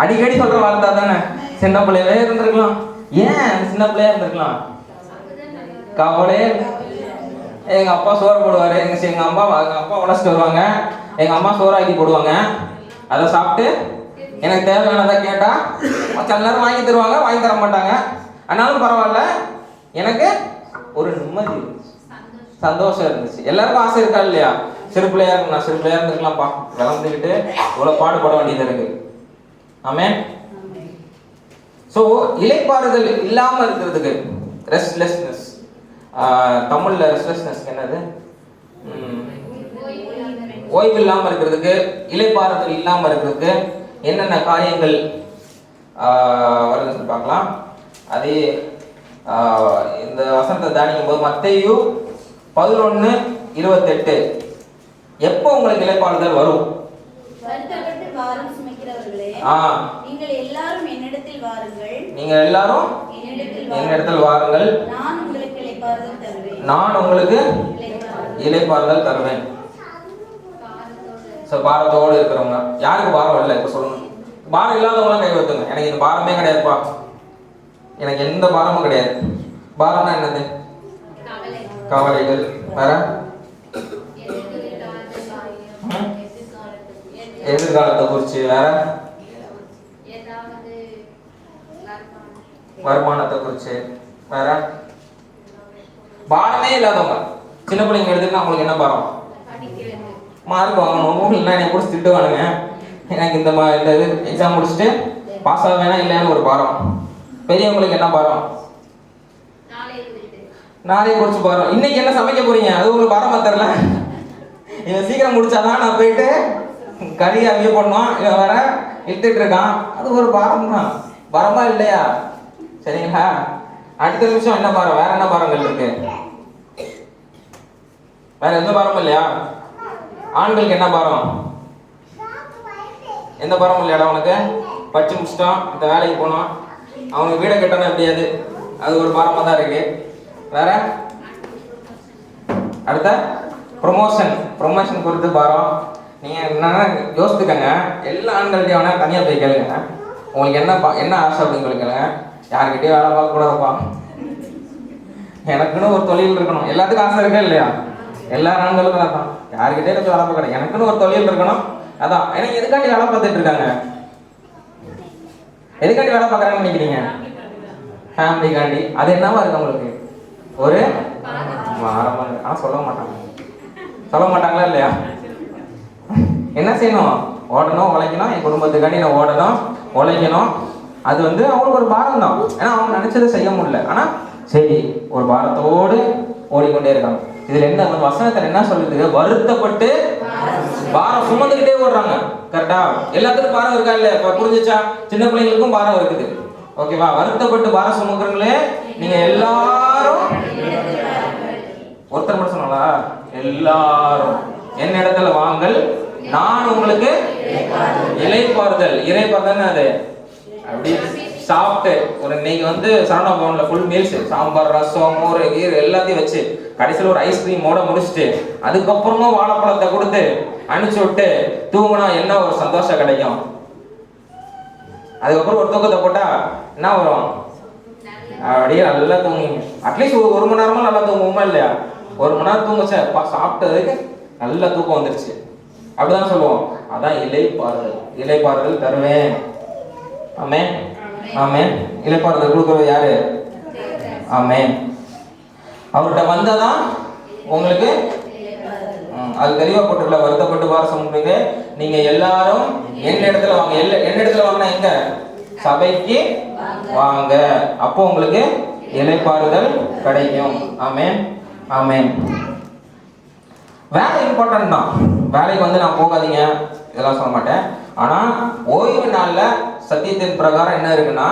அடிக்கடி சொல்கிற வார்த்தை தானே, சின்ன பிள்ளையவே இருந்திருக்கலாம். ஏன் சின்ன பிள்ளையா இருந்திருக்கலாம்? கவலையே. எங்கள் அப்பா சோறு போடுவார், எங்கள் அப்பா உடச்சிட்டு வருவாங்க, எங்கள் அம்மா சோறாக்கி போடுவாங்க. அதை சாப்பிட்டு எனக்கு தேவையானதை கேட்டால் சில நேரம் வாங்கி தருவாங்க, வாங்கி தர மாட்டாங்க. ஆனாலும் பரவாயில்ல, எனக்கு ஒரு நிம்மதி, சந்தோஷம் இருந்துச்சு. எல்லாருக்கும் ஆசை இருக்கா இல்லையா? சிறு பிள்ளையா இருக்கும், நான் சிறு பிள்ளையா இருந்துக்கலாம்ப்பா, விளந்துக்கிட்டு இவ்வளோ பாடுபட வேண்டியது இருக்கு. ஆமென். ஸோ இளைப்பாறுதல் இல்லாமல் இருக்கிறதுக்கு, ரெஸ்ட்லெஸ்னஸ், தமிழில் ரெஸ்ட்லெஸ்னஸ் என்னது? ஓய்வு இல்லாமல் இருக்கிறதுக்கு, இளைப்பாறுதல் இல்லாமல் இருக்கிறதுக்கு என்னென்ன காரியங்கள் வருதுன்னு பார்க்கலாம். அதே இந்த வசனத்தை தியானிக்கும் போது மத்தேயு 11:28 எப்போ உங்களுக்கு இளைப்பாறுதல் வரும்? நீங்கள் எல்லாரும் என்னிடத்தில் வாருங்கள், நீங்கள் எல்லாரும் என்னிடத்தில் வாருங்கள், நான் உங்களுக்கு இளைப்பாறுதல் தருவேன். பாரத்தோடு இருக்கிறவங்க, யாருக்கு பாரம் இல்லை இப்போ சொல்லுங்க. பாரம் இல்லாதவங்களாம் கை வைத்துங்க, எனக்கு இந்த பாரமே கிடையாதுப்பா, எனக்கு எந்த பாரமும் கிடையாது. பாரம்னா என்னது? கவலைகள். வேற எதிர்காலத்தை குறித்து, வேற வருமானத்தை குறித்து, வேற பாரமே இல்லாதவங்க. சின்ன பிள்ளைங்க எடுத்துக்கிட்டா அவங்களுக்கு என்ன பாரம்? மார்க் வாங்கணும். இல்லைன்னா என்னை பிடிச்சி திட்டுவானுங்க, எனக்கு இந்த இது எக்ஸாம் முடிச்சுட்டு பாஸ் ஆக வேணா இல்லையான்னு ஒரு பாரம். பெரியவங்களுக்கு என்ன பாரம்? நாளே குறிச்சு பாரம். இன்னைக்கு என்ன சமைக்க போறீங்க அது உங்களுக்கு பாரமா தெரியல. இவன் சீக்கிரம் முடிச்சாதான் நான் போயிட்டு கறி அவிய பண்ணுவான், இவன் வேற இழுத்துட்டு இருக்கான். அது ஒரு பாரம் தான். பாரமா இல்லையா? சரிங்களா? அடுத்த நிமிஷம் என்ன பாரம்? வேற என்ன பாரங்கள் இருக்கு? வேற எந்த பாரமும் இல்லையா? ஆண்களுக்கு என்ன பாரம்? எந்த பாரமும் இல்லையாடா உனக்கு? படிச்சு முடிச்சிட்டோம், இந்த வேலைக்கு போனோம், அவங்க வீடை கட்டணும் எப்படியாது, அது ஒரு பாரமா தான் இருக்கு. வேற அடுத்த ப்ரொமோஷன் குறித்து பாரம். நீங்க என்னன்னா யோசித்துக்கங்க. எல்லா ஆண்கள்டையும் தனியா போய் கேளுங்க, உங்களுக்கு என்ன ஆசை அப்படின்னு சொல்லி கேளுங்க. யாருக்கிட்டயும் வேலை பார்க்க கூடாதுப்பா, எனக்குன்னு ஒரு தொழில் இருக்கணும். எல்லாத்துக்கும் ஆசை இருக்கா இல்லையா? எல்லா ஆண்களுக்கும் அதான், யாருக்கிட்டே எனக்கு வேலை பார்க்க கிடையாது, எனக்குன்னு ஒரு தொழில் இருக்கணும். அதான். எனக்கு எதுக்காண்டி வேலை பார்த்துட்டு இருக்காங்க? எதுக்காண்டி வேலை பார்க்குறாங்கன்னு நினைக்கிறீங்க? ஃபேமிலிக்காண்டி. அது என்னவா இருக்கு உங்களுக்கு? ஒரு வாரமா இருக்கு. ஆனால் சொல்ல மாட்டாங்களா இல்லையா? என்ன செய்யணும்? ஓடணும், உழைக்கணும். என் குடும்பத்துக்காண்டி நான் ஓடணும், உழைக்கணும். அது அவங்களுக்கு ஒரு பாரம் தான். ஏன்னா அவங்க நினைச்சதை செய்ய முடியல. ஆனா சரி, ஒரு பாரத்தோடு ஓடிக்கொண்டே இருக்காங்க. இதுல என்ன வசனத்துல என்ன சொல்லுது? வருத்தப்பட்டு பாரம் சுமந்துக்கிட்டே ஓடுறாங்க. கரெக்டா? எல்லாத்துக்கும் பாரம் இருக்கா இல்ல? புரிஞ்சுச்சா? சின்ன பிள்ளைங்களுக்கும் பாரம் இருக்குது. ஓகேவா? வருத்தப்பட்டு பாரம் சுமக்கிறீங்களே நீங்க எல்லாரும், ஒருத்தர் மட்டும் சொன்னாங்களா? எல்லாரும் என்ன இடத்துல வாங்கள், நான் உங்களுக்கு இலைப்பாறுதல். இலைப்பாறுதல் அது அப்படி சாப்பிட்டு ஒரு இன்னைக்கு சரண பவன்ல ஃபுல் மீல்ஸ், சாம்பார், ரசம், மோர், கீரை எல்லாத்தையும் வச்சு கடைசியில் ஒரு ஐஸ்கிரீமோட முடிச்சுட்டு அதுக்கப்புறமா வாழைப்பழத்தை கொடுத்து அனுப்பிச்சு விட்டு தூங்கினா என்ன ஒரு சந்தோஷம் கிடைக்கும்? அதுக்கப்புறம் ஒரு தூக்கத்தை போட்டா என்ன வரும்? அப்படியே நல்லா தூங்குங்க. அட்லீஸ்ட் ஒரு மணி நேரமா நல்லா தூங்குவோமா இல்லையா? ஒரு மணி நேரம் தூங்குச்சா சாப்பிட்டதுக்கு நல்லா தூக்கம் வந்துருச்சு, அப்படிதான் சொல்லுவோம். அதான் இலைப்பாறுதல் தருவேன். ஆமென், ஆமென். இலைப்பாறுதல் கொடுக்கறது யாரு? ஆமென். அவர்கிட்ட வந்தாதான் உங்களுக்கு அது தெளிவா போட்டுல வருத்தப்பட்டு பாரம் சுமக்கிறீங்க நீங்க எல்லாரும் என்ன இடத்துல வாங்க. என்ன இடத்துல வாங்கினா எங்க? சபைக்கு வாங்க. அப்போ உங்களுக்கு இலைப்பாறுதல் கிடைக்கும். ஆமென், ஆமென். வேலை இம்பார்ட்டன்ட் தான். வேலைக்கு நான் போகாதீங்க இதெல்லாம் சொல்ல மாட்டேன். ஆனா ஓய்வு நாள்ல சத்தியத்தின் பிரகாரம் என்ன இருக்குன்னா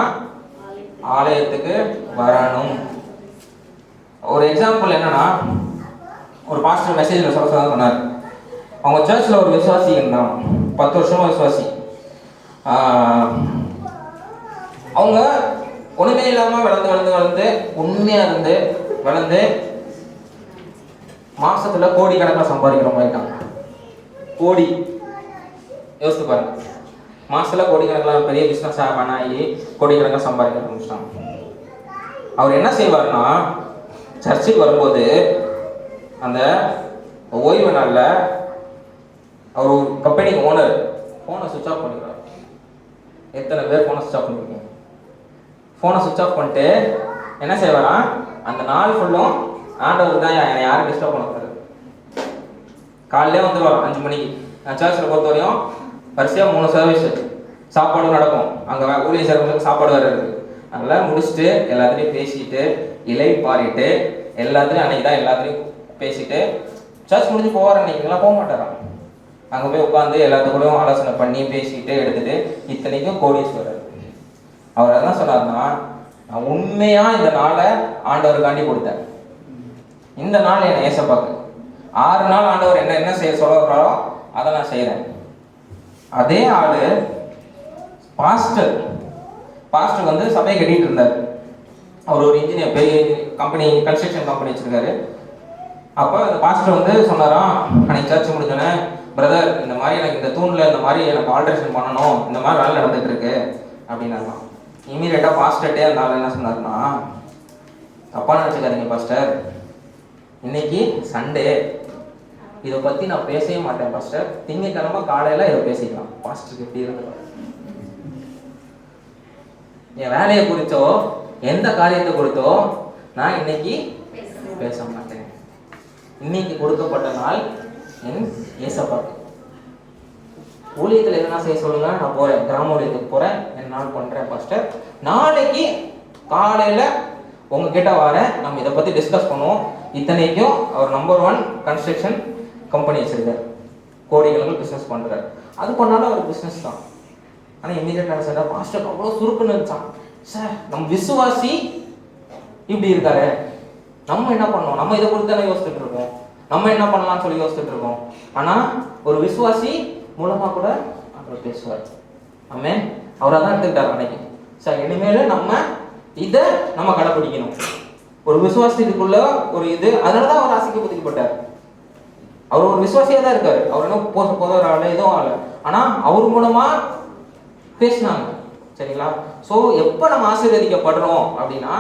ஆலயத்துக்கு வரணும். ஒரு எக்ஸாம்பிள் என்னன்னா, ஒரு பாஸ்டர் மெசேஜ்ல சொல்ல சொன்னார். அவங்க சர்ச்சில் ஒரு விசுவாசி இருந்தாங்க, 10 வருஷமா விசுவாசி. அவங்க ஒண்ணுமே இல்லாம வளர்ந்து உண்மையா இருந்து வளர்ந்து மாசத்துல கோடி கணக்கில் சம்பாதிக்கிறவங்க ஆயிட்டாங்க. கோடி யோசித்து பாருங்க. மாசத்துல கோடி கணக்கில் பெரிய பிசினஸ் ஆகி கோடி கணக்கில் சம்பாதிக்க ஆரம்பிச்சிட்டாங்க. அவர் என்ன செய்வார்னா, சர்ச்சுக்கு வரும்போது அந்த ஓய்வு நாள்ல அவர் ஒரு கம்பெனி ஓனர் போனை சுவிட்ச் ஆஃப் பண்ணிக்கிறார். எத்தனை பேர் போனை சுவிட்ச் ஆஃப் பண்ணிருக்கீங்க? போனை சுவிட்ச் ஆஃப் பண்ணிட்டு என்ன செய்வாரா, அந்த நாள் ஃபுல்லும் ஆண்டவர் தான் என்னை யாரும் டிஸ்டர்ப் பண்ணக்கூடாது. காலையிலே வந்துடுவார் 5 மணிக்கு. நான் சர்ச்சில் பொறுத்த வரையும் வரிசையாக 3 சர்வீஸ் சாப்பாடு நடக்கும். அங்கே ஊழியர் சேர்வங்களுக்கு சாப்பாடு வேறு இருக்குது. அதெல்லாம் முடிச்சுட்டு எல்லாத்துலேயும் பேசிட்டு இலை பாரிட்டு எல்லாத்துலேயும் அன்னைக்கு தான் எல்லாத்துலேயும் பேசிட்டு சர்ச் முடிஞ்சு போவார். அன்னைக்குலாம் போக மாட்டாராம். அங்கே போய் உட்காந்து எல்லாத்துக்கூடயும் ஆலோசனை பண்ணி பேசிட்டு எடுத்துட்டு இத்தனைக்கும் கோடீஸ்வரர். அவர் என்ன சொன்னார்னா, நான் உண்மையா இந்த நாளை ஆண்டவருக்காண்டி கொடுத்தேன். இந்த நாள் என்னை ஏசப்பாக்கு 6 நாள் ஆண்டவர் என்ன செய்ய சொல்றாரோ அதை நான் செய்யறேன். அதே ஆளு பாஸ்டர் சபை கட்டிட்டு இருந்தார். அவர் ஒரு இன்ஜினியர், பெரிய கம்பெனி, கன்ஸ்ட்ரக்ஷன் கம்பெனி வச்சிருக்காரு. அப்போ அந்த பாஸ்டர் சொன்னாராம், அன்னைக்கு சர்ச் முடிஞ்சோன்னே, பிரதர் இந்த மாதிரி எனக்கு இந்த தூணில் இந்த மாதிரி எனக்கு ஆல்ட்ரேஷன் பண்ணணும், இந்த மாதிரி வேலை நடந்துட்டு இருக்கு அப்படின்னாராம். இமீடியட்டாக பாஸ்டர்ட்டே அந்த ஆள் என்ன சொன்னார்னா, தப்பா நினச்சிக்காதீங்க பாஸ்டர், இன்னைக்கு சண்டே, இதை பற்றி நான் பேசவே மாட்டேன் பாஸ்டர், திங்கக்கிழமை காலையில் இதை பேசிக்கலாம். பாஸ்டருக்கு எப்படி இருந்து என் வேலையை குறித்தோ எந்த காரியத்தை குறித்தோ நான் இன்னைக்கு பேச மாட்டேன். இன்னைக்கு கொடுக்கப்பட்ட நாள் என் ஏசப்பாக்கு. ஊழியத்தில் எதனா செய்ய சொல்லுங்க, நான் போறேன், கிராம ஊழியத்துக்கு போறேன், நான் பண்றேன் பாஸ்டர். நாளைக்கு காலையில உங்ககிட்ட வரேன், நம்ம இதை பத்தி டிஸ்கஸ் பண்ணுவோம். இத்தனைக்கும் அவர் நம்பர் 1 கன்ஸ்ட்ரக்ஷன் கம்பெனி வச்சிருக்காரு, கோடிகளுக்கு பிசினஸ் பண்றாரு. அது பண்ணாலும் அவர் பிசினஸ் தான். ஆனால் இமீடியட்டாக சார் பாஸ்டர் அவ்வளோ சுருக்குன்னு இருந்துச்சான். சார் நம்ம விசுவாசி இப்படி இருக்காரு, நம்ம என்ன பண்ணோம், நம்ம இதை கொடுத்து தானே யோசிச்சுட்டு இருக்கோம், நம்ம என்ன பண்ணலாம்னு சொல்லி யோசிச்சுட்டு இருக்கோம். ஆனால் ஒரு விசுவாசி மூலமாக கூட அவர் பேசுவார். ஆமென். அவரை தான் எடுத்துக்கிட்டார் அன்னைக்கு. சார் இனிமேல் நம்ம இதை நம்ம கடைப்பிடிக்கணும். ஒரு விசுவாசத்துக்குள்ள ஒரு இது, அதனால தான் அவர் ஆசைக்கு புதிக்கப்பட்டார். அவர் ஒரு விசுவாசியாக தான் இருக்காரு, அவர் என்ன போதவர் ஆளு எதுவும் ஆளு, ஆனால் அவர் மூலமா பேசினாங்க. சரிங்களா? ஸோ எப்போ நம்ம ஆசீர்வதிக்கப்படுறோம் அப்படின்னா,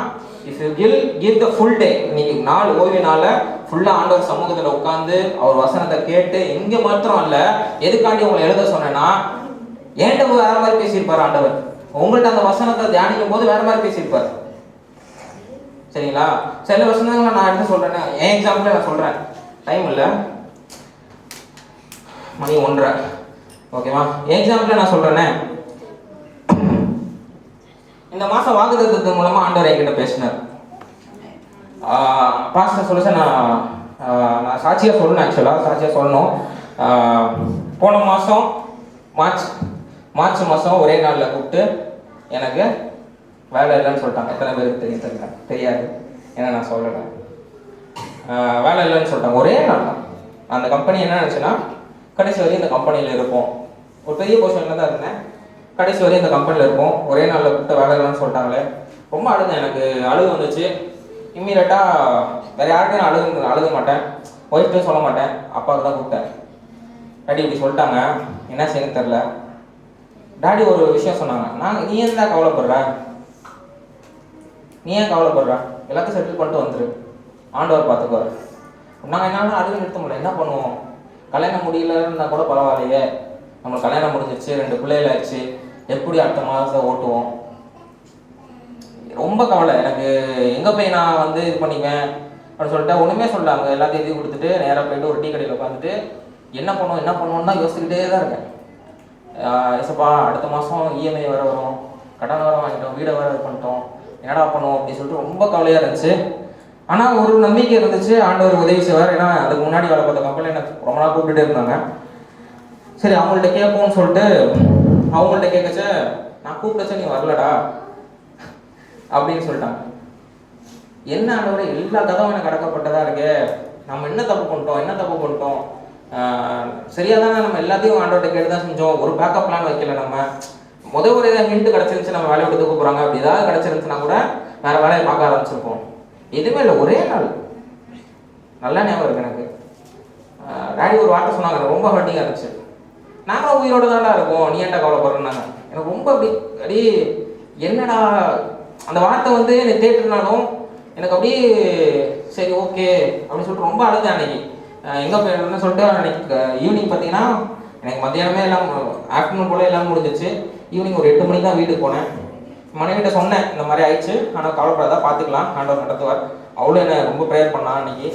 if you give the full day, இன்னைக்கு நாள் ஓய்வு நாள ஃபுல்லாக ஆண்டவர் சமூகத்தில் உட்காந்து அவர் வசனத்தை கேட்டு, இங்கே மாத்திரம் அல்ல, எதுக்காண்டி உங்களை எழுத சொன்னேன்னா, ஏன்ட்ட வேற மாதிரி பேசியிருப்பார் ஆண்டவர், உங்கள்கிட்ட அந்த வசனத்தை தியானிக்கும் போது வேற மாதிரி பேசியிருப்பார். சரிங்களா? சில வசனங்களை நான் எடுத்து சொல்றேன், என் எக்ஸாம்பிள் நான் சொல்றேன், டைம் இல்லை, மணி 1:30, ஓகேவா? எக்ஸாம்பிள் நான் சொல்றேனே, இந்த மாசம் வாக்குத்தத்தத்தின் மூலமா ஆண்டவர் என்கிட்ட பேசினார். பாஸ்டர் சொல்ல நான் சாட்சியா சொல்லணும், ஆக்சுவலாக சாட்சியா சொல்லணும். போன மாதம் மார்ச் மாதம் ஒரே நாளில் கூப்பிட்டு எனக்கு வேலை இல்லைன்னு சொல்லிட்டாங்க. எத்தனை பேருக்கு தெரியாது, ஏன்னா நான் சொல்கிறேன். வேலை இல்லைன்னு சொல்லிட்டாங்க ஒரே நாள் தான். அந்த கம்பெனி என்ன நினச்சுன்னா, கடைசி வரையும் இந்த கம்பெனியில் இருப்போம், ஒரு பெரிய பொசிஷனில் தான் இருந்தேன், கடைசி வரையும் இந்த கம்பெனியில் இருப்போம், ஒரே நாளில் கூப்பிட்டு வேலை இல்லைன்னு சொல்லிட்டாங்களே. ரொம்ப அழுதேன், எனக்கு அழுகு வந்துச்சு. இம்மீடியட்டாக வேறு யாருக்கும் நான் அழுக மாட்டேன், ஒய்ஃப்ட்டும் சொல்ல மாட்டேன், அப்பாவுக்கு தான் கூப்பிட்டேன். டாடி இப்படி சொல்லிட்டாங்க, என்ன செய்யணும்னு தெரில. டாடி ஒரு விஷயம் சொன்னாங்க, நீ ஏன் தான் கவலைப்படுற, நீ ஏன் கவலைப்படுற, எல்லாத்தையும் செட்டில் பண்ணிட்டு வந்துரு, ஆண்டவர் பார்த்துக்குவார். நாங்கள் என்னால் அழுக நிறுத்த முடியல, என்ன பண்ணுவோம், கல்யாணம் முடியலன்னா கூட பரவாயில்லையே, நம்மளுக்கு கல்யாணம் முடிஞ்சிச்சு, 2 பிள்ளைகள் ஆச்சு, எப்படி அடுத்த மாதத்தை ஓட்டுவோம். ரொம்ப கவலை எனக்கு, எங்கே போய் நான் வந்து இது பண்ணிக்குவேன் அப்படின்னு சொல்லிட்டு ஒன்றுமே சொல்லாங்க. எல்லாத்தையும் எழுதி கொடுத்துட்டு நேராக போயிட்டு ஒரு டீ கடையில் உட்காந்துட்டு என்ன பண்ணுவோம்னு தான் யோசிச்சுக்கிட்டே தான் இருக்கேன். ஏசப்பா அடுத்த மாதம் இஎம்ஐ வரும், கடன் வர வாங்கிட்டோம், வீடை வர பண்ணிட்டோம், என்னடா பண்ணுவோம் அப்படின்னு சொல்லிட்டு ரொம்ப கவலையாக இருந்துச்சு. ஆனால் ஒரு நம்பிக்கை இருந்துச்சு, ஆண்டவர் உதவி செய்வார். ஏன்னா அதுக்கு முன்னாடி வேலை பார்த்த கம்பெனி எனக்கு ரொம்ப நாள் கூப்பிட்டுட்டே இருந்தாங்க. சரி அவங்கள்ட்ட கேட்போம்னு சொல்லிட்டு அவங்கள்ட்ட கேட்கச்ச, நான் கூப்பிட்டச்ச நீ வரலடா அப்படின்னு சொல்லிட்டாங்க. என்ன ஆண்டவரே, எல்லா கதவும் எனக்கு அடக்கப்பட்டதா இருக்கு, நம்ம என்ன தப்பு பண்ணிட்டோம், சரியா தானே நம்ம எல்லாத்தையும் ஆண்டவர்கிட்ட கேட்டு தான் செஞ்சோம், ஒரு பேக்கப் பிளான் வைக்கல. நம்ம ஒரு ஏதாவது ஹிண்ட் கிடச்சிருந்துச்சு, நம்ம வேலையை விட்டு தூக்க போகிறாங்க, அப்படி ஏதாவது கிடச்சிருந்துச்சுன்னா கூட வேற வேலையை பார்க்க ஆரம்பிச்சிருப்போம். எதுவுமே இல்லை, ஒரே நாள். நல்லா ஞாபகம் இருக்கு எனக்கு. டாடி ஒரு வார்த்தை சொன்னாங்க, ரொம்ப ஹர்ட்டிங்காக இருந்துச்சு. நாங்களும் உயிரோடு தான்டா இருக்கோம், நீ ஏன்டா கவலைப்படுறோன்னாங்க. எனக்கு ரொம்ப அப்படி என்னடா அந்த வார்த்தை வந்து என்னை தேட்டுனாலும் எனக்கு அப்படியே சரி ஓகே அப்படின்னு சொல்லிட்டு ரொம்ப அழுதேன் அன்னைக்கு. எங்கே போயிடணும்னு சொல்லிட்டு அன்னைக்கு ஈவினிங் பார்த்தீங்கன்னா எனக்கு மத்தியானமே எல்லாம் ஆஃப்டர்நூன் போல எல்லாம் முடிஞ்சிச்சு. ஈவினிங் ஒரு 8 மணிக்கு தான் வீட்டுக்கு போனேன். மனைவிட்ட சொன்னேன், இந்த மாதிரி ஆயிடுச்சு, ஆனால் கவலைப்படாதா, பார்த்துக்கலாம், ஆண்டவர் நடத்துவார். அவ்வளோ என்ன ரொம்ப ப்ரேயர் பண்ணா அன்னைக்கு.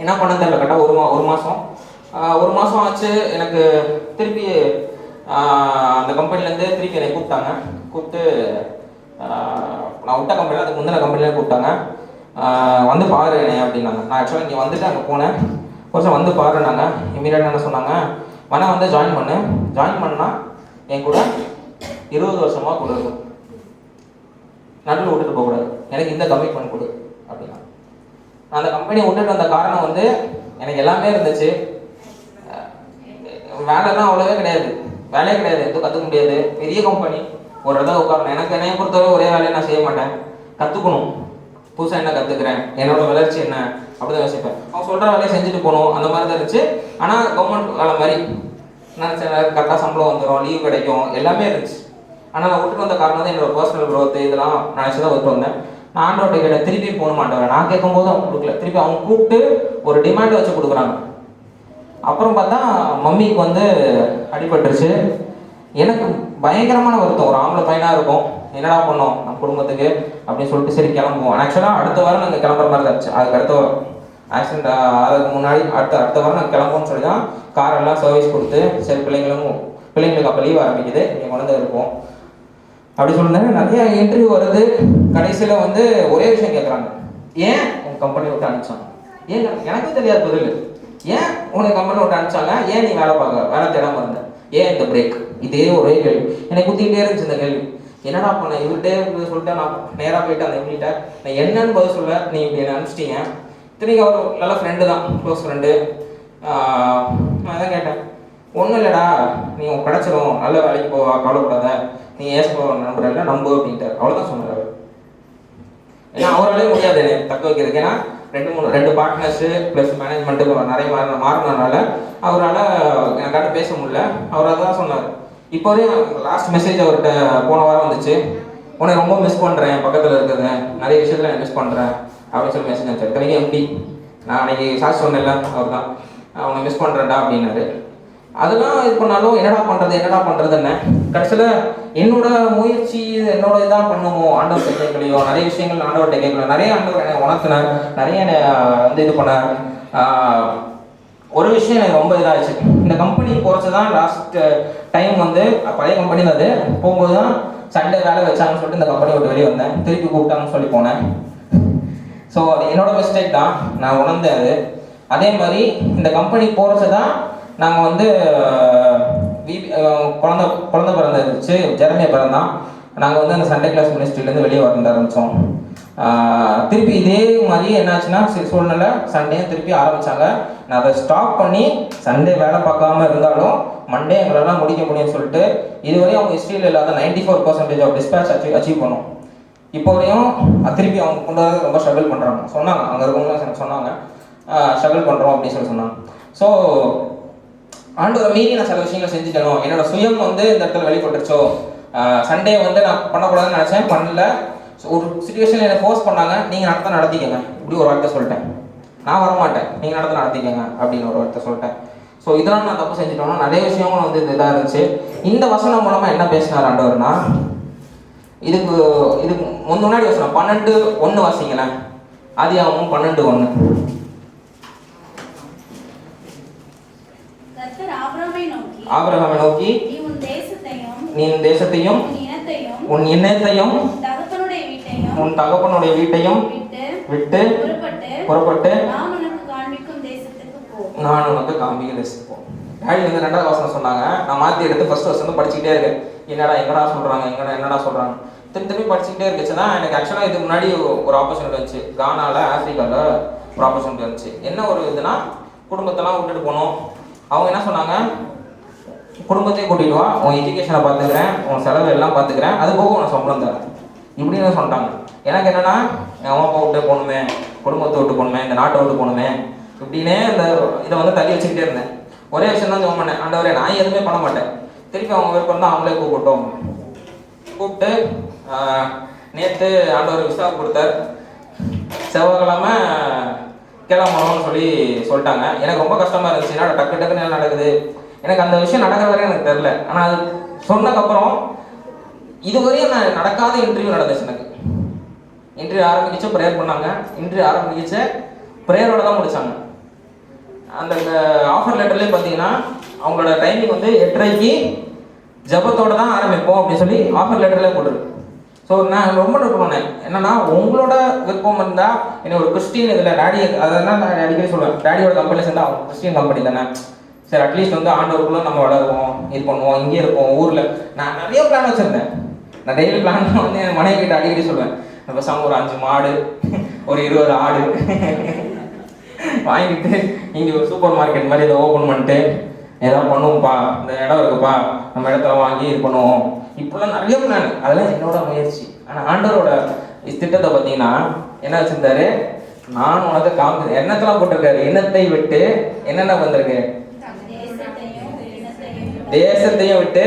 என்ன பண்ண தெரியல, கரெக்டாக ஒரு மாதம் ஆச்சு. எனக்கு திருப்பி அந்த கம்பெனிலேருந்து திருப்பி என்னை கூப்பிட்டு நான் விட்ட கம்பெனியில் அதுக்கு முந்தின கம்பெனியில் கூப்பிட்டாங்க. வந்து பாரு என்ன அப்படின்னாங்க. நான் ஆக்சுவலாக இங்கே வந்துட்டு அங்கே போனேன். கொஞ்சம் வந்து பாருன்னாங்க. இமீடியட்டாக என்ன சொன்னாங்க, வேணா வந்து ஜாயின் பண்ணால் என் கூட 20 வருஷமாக கூட இருக்கும், நடுவில் விட்டுட்டு போகக்கூடாது, எனக்கு இந்த கமிட்மெண்ட் கொடு அப்படின்னா. நான் அந்த கம்பெனியை விட்டுட்டு வந்த காரணம் வந்து எனக்கு எல்லாமே இருந்துச்சு, வேலைலாம் அவ்வளோவே கிடையாது, எதுவும் கற்றுக்க முடியாது, பெரிய கம்பெனி, ஒரு இடத்துல உட்காரணும். எனக்கு என்னைய பொறுத்தவரை ஒரே வேலையை நான் செய்ய மாட்டேன், கற்றுக்கணும், புதுசாக என்ன கற்றுக்குறேன், என்னோட வளர்ச்சி என்ன அப்படிதான் யோசிப்பேன். அவங்க சொல்கிற வேலையை செஞ்சுட்டு போகணும், அந்த மாதிரி தான் இருந்துச்சு. ஆனால் கவர்மெண்ட் வேலை மாதிரி நினச்ச கரெக்டாக சம்பளம் வந்துடும், லீவ் கிடைக்கும், எல்லாமே இருந்துச்சு. ஆனால் நான் விட்டுட்டு வந்த காரணம் தான் என்னோட பர்சனல் க்ரோத், இதெல்லாம் நினச்சி தான் விட்டு வந்தேன். நான் ஆண்டவர்கிட்ட கேட்டேன், திருப்பி போக மாட்டேன். நான் கேட்கும்போது அவங்க கொடுக்கல. திருப்பி அவங்க கூப்பிட்டு ஒரு டிமாண்ட் வச்சு கொடுக்குறாங்க. அப்புறம் பார்த்தா மம்மிக்கு வந்து அடிபட்டுருச்சு. எனக்கு பயங்கரமான வருத்தம். ஒரு ஆம்பளை பையனாக இருக்கும், என்னடா பண்ணோம் நம்ம குடும்பத்துக்கு அப்படின்னு சொல்லிட்டு சரி கிளம்புவோம். ஆக்சுவலாக அடுத்த வாரம் நாங்கள் கிளம்புற மாதிரி இருந்துச்சு. அதுக்கு அடுத்த வாரம் ஆக்சிடென்ட் அதுக்கு முன்னாடி அடுத்த வாரம் நாங்கள் கிளம்புவோம்னு சொல்லி தான் காரெல்லாம் சர்வீஸ் கொடுத்து சரி பிள்ளைங்களுக்கு அப்போ லீவ் ஆரம்பிக்குது, எங்கள் குழந்தை இருப்போம் அப்படி சொல்லிட்டு நிறைய இன்டர்வியூ வருது. கடைசியில் வந்து ஒரே விஷயம் கேட்குறாங்க, ஏன் உங்கள் கம்பெனி விட்டு அனுப்பிச்சாங்க? ஏன் எனக்கும் தெரியாது பதில். ஏன் உனக்கு கம்பெனி விட்டு அனுப்பிச்சாங்க? ஏன் நீ வேலை தேடாமல் இருந்த? ஏன் இந்த பிரேக்? இதே ஒரே கேள்வி எனக்கு குத்திக்கிட்டே இருந்துச்சு. இந்த கேள்வி என்னடா பண்ண இவர்கிட்டே சொல்லிட்டு நான் நேராக போயிட்டு அந்த எம்கிட்ட நான் என்னன்னு பதில் சொல்ல, நீ இப்படி என்ன அனுப்பிச்சிட்டீங்க. திரும்பி அவர் நல்ல ஃப்ரெண்டு தான், க்ளோஸ் ஃப்ரெண்டு. நான் தான் கேட்டேன், ஒன்றும் இல்லைடா நீ கிடச்சிரும், நல்ல வேலைக்கு போவா, கவலைப்படாத, நீ ஏச நம்புறல நம்பு அப்படின்ட்டார். அவ்வளோதான் சொன்னார். ஏன்னா அவராலே முடியாது எனக்கு தக்க வைக்கிறதுக்கு. ஏன்னா 2 பார்ட்னர்ஸு ப்ளஸ் மேனேஜ்மெண்ட்டு நிறைய மாறினதுனால அவரால் எனக்காட்ட பேச முடியல. அவர் அதான் சொன்னார். இப்போதே லாஸ்ட் மெசேஜ் அவர்கிட்ட போன வாரம் வந்துச்சு, உன்னை ரொம்ப மிஸ் பண்ணுறேன், பக்கத்தில் இருக்கிறது நிறைய விஷயத்தில் நான் மிஸ் பண்ணுறேன் அப்படின்னு சொல்லி மெசேஜ் அனுப்பிச்சார். இத்தனைக்கும் எம்டி நான் அன்றைக்கி சாட்சி சொன்னேன்ல, அவர் தான் அவனை மிஸ் பண்ணுறேன்டா அப்படின்னாரு. அதெல்லாம் இது பண்ணாலும் என்னடா பண்ணுறதுன்னு கடைசியில் என்னோட முயற்சி என்னோட இதாக பண்ணுவோம். ஆண்டவர்கிட்ட கேட்கலையோ, நிறைய விஷயங்கள் ஆண்டவர்கிட்ட கேட்கல, நிறைய ஆண்டவர் என்னை உணர்த்தினார், நிறைய வந்து இது பண்ணார். ஒரு விஷயம் எனக்கு ரொம்ப இதாகிடுச்சு. இந்த கம்பெனி போகிறது தான் லாஸ்ட் டைம் வந்து பழைய கம்பெனி தான். அது போகும்போது தான் சண்டே வேலை வச்சாங்கன்னு சொல்லிட்டு இந்த கம்பெனி விட்டு வெளியே வந்தேன். திருப்பி கூப்பிட்டாங்கன்னு சொல்லி போனேன். ஸோ அது என்னோட மிஸ்டேக் தான், நான் உணர்ந்தேன் அது. அதே மாதிரி இந்த கம்பெனி போகிறது தான் நாங்கள் வந்து குழந்தை பிறந்துச்சு, ஜெரமியா பிறந்தான். நாங்கள் வந்து அந்த சண்டே கிளாஸ் மினிஸ்ட்ரிலேருந்து வெளியே வர ஆரம்பித்தோம். திருப்பி இதே மாதிரி என்னாச்சுன்னா சூழ்நிலை சண்டேயும் திருப்பி ஆரம்பித்தாங்க. நான் அதை ஸ்டாப் பண்ணி சண்டே வேலை பார்க்காம இருந்தாலும் மண்டே எங்களெல்லாம் முடிக்க முடியும்னு சொல்லிட்டு இதுவரையும் அவங்க ஹிஸ்ட்ரியில் இல்லாத 94% ஆஃப் டிஸ்பேட்ச் அச்சீவ் பண்ணோம். இப்போ வரையும் திருப்பி அவங்க கொண்டு வர ரொம்ப ஸ்ட்ரகிள் பண்ணுறாங்க. சொன்னாங்க அங்கே இருக்கவங்களாம் சொன்னாங்க ஸ்ட்ரகிள் பண்ணுறோம் அப்படின்னு சொல்லி சொன்னாங்க. ஸோ ஆண்டவரை மீறி நான் சில விஷயங்கள் செஞ்சுக்கணும், என்னோட சுயம் வந்து இந்த இடத்துல வெளிப்பட்டுருச்சோ. சண்டே வந்து நான் பண்ணக்கூடாதுன்னு நினச்சேன், பண்ணல. ஸோ ஒரு சுச்சுவேஷனில் என்னை ஃபோர்ஸ் பண்ணாங்க, நீங்கள் நடத்திக்கங்க இப்படி ஒரு வார்த்தை சொல்லிட்டேன். நான் வரமாட்டேன், நீங்கள் நடத்திக்கங்க அப்படின்னு ஒரு வார்த்தை சொல்லிட்டேன். ஸோ இதெல்லாம் நான் தப்பு செஞ்சுட்டோம்னா நிறைய விஷயங்களும் வந்து இதாக இருந்துச்சு. இந்த வசனம் மூலமாக என்ன பேசினார் ஆண்டவர்னா, இதுக்கு முன்னாடி வசனம் 12:1 வாசிங்களேன். ஆதியாகமம் 12:1. ஆபிரகாமை நோக்கி நீ உன் தேசத்தையும் உன் இனத்தையும் உன் தகப்பனுடைய வீட்டையும் விட்டு புறப்பட்டு நான் உனக்கு காண்பிக்கும் தேசத்துக்கு போ. டாடி வந்து 2வது வசனம் சொன்னாங்க. நான் மாற்றி எடுத்து ஃபர்ஸ்ட் வசனம் படிச்சுக்கிட்டே இருக்கேன். என்னடா சொல்கிறாங்க, என்னடா சொல்கிறாங்க, திருப்பி படிச்சுக்கிட்டே இருக்குச்சுன்னா எனக்கு ஆக்சுவலாக இதுக்கு முன்னாடி ஒரு ஆப்பர்ச்சுனிட்டி வந்துச்சு. கானாவில் ஆஃப்ரிக்காவில் ஒரு ஆப்பர்ச்சுனிட்டி வந்துச்சு. என்ன ஒரு இதுனா, குடும்பத்தெல்லாம் விட்டுட்டு போனோம். அவங்க என்ன சொன்னாங்க, குடும்பத்தையும் கூட்டிகிட்டு வா, உன் எஜுகேஷனை பார்த்துக்கிறேன், உன் செலவு எல்லாம் பார்த்துக்கிறேன், அது போக உனக்கு சம்பளம் தரேன் இப்படின்னு சொல்லிட்டாங்க. எனக்கு என்னென்னா என் அம்மா அப்பா விட்டு போகணுமே, குடும்பத்தை விட்டு போகணுமே, இந்த நாட்டை விட்டு போகணுமே, இப்படின்னே இந்த இதை வந்து தள்ளி வச்சுக்கிட்டே இருந்தேன். ஒரே விஷயம் தான் ஜெபம் பண்ணேன், ஆண்டவரே நான் எதுவுமே பண்ண மாட்டேன், திருப்பி அவங்க விருப்பம் தான் அவங்களே கூப்பிட்டு நேற்று ஆண்டவர் விசா கொடுத்தார். செவ்வாய்க்கிழமை கிளம்பணும்னு சொல்லிட்டாங்க. எனக்கு ரொம்ப கஷ்டமாக இருந்துச்சு. என்னடா டக்குன்னு என்ன நடக்குது, எனக்கு அந்த விஷயம் நடக்கிற வரையும் எனக்கு தெரில. ஆனால் அது சொன்னதுக்கப்புறம் இதுவரையும் நான் நடக்காத இன்டர்வியூ நடந்துச்சு. எனக்கு இன்டர்வியூ ஆரம்பிச்சு ப்ரேயர் பண்ணாங்க. இன்டர்வியூ ஆரம்பிச்சு ப்ரேயரோட தான் முடித்தாங்க. அந்த ஆஃபர் லெட்டர்லேயே பார்த்தீங்கன்னா அவங்களோட டைமிங் வந்து 8:30க்கு ஜபத்தோடு தான் ஆரம்பிப்போம் அப்படின்னு சொல்லி ஆஃபர் லெட்டர்லேயே போட்டுருக்கு. ஸோ நான் ரொம்ப பண்ணேன் என்னன்னா, உங்களோட விருப்பம் இருந்தால் என்ன ஒரு கிறிஸ்டின் இதில் டேடி, அதெல்லாம் நான் அடிக்கடி சொல்லுவேன், டேடியோட கம்பெனியில் சேர்ந்தால் அவங்க கிறிஸ்டின் கம்பெனி தானே, சரி அட்லீஸ்ட் வந்து ஆண்டவருக்குள்ள நம்ம வளருவோம், இது பண்ணுவோம், இங்கே இருப்போம் ஊரில். நான் நிறைய பிளான் வச்சுருந்தேன். நான் டெய்லி பிளான் வந்து என் மனைவி கிட்ட அடிக்கடி சொல்லுவேன், பேசாமல் ஒரு 5 மாடு ஒரு 20 ஆடு வாங்கிட்டு இங்கே ஒரு சூப்பர் மார்க்கெட் மாதிரி இதை ஓப்பன் பண்ணிட்டு ஏதாவது பண்ணுவோம்ப்பா, இந்த இடம் இருக்குப்பா, நம்ம இடத்துல வாங்கி இது பண்ணுவோம், இப்படிலாம் நிறைய பிளான். அதெல்லாம் என்னோட முயற்சி. ஆனால் ஆண்டவரோட திட்டத்தை பார்த்தீங்கன்னா என்ன வச்சுருந்தாரு, நான் உனக்கு காமிக்கிறேன். எண்ணத்தெல்லாம் போட்டிருக்காரு, எண்ணத்தை விட்டு என்னென்ன வந்திருக்கு, தேசத்தையும் விட்டு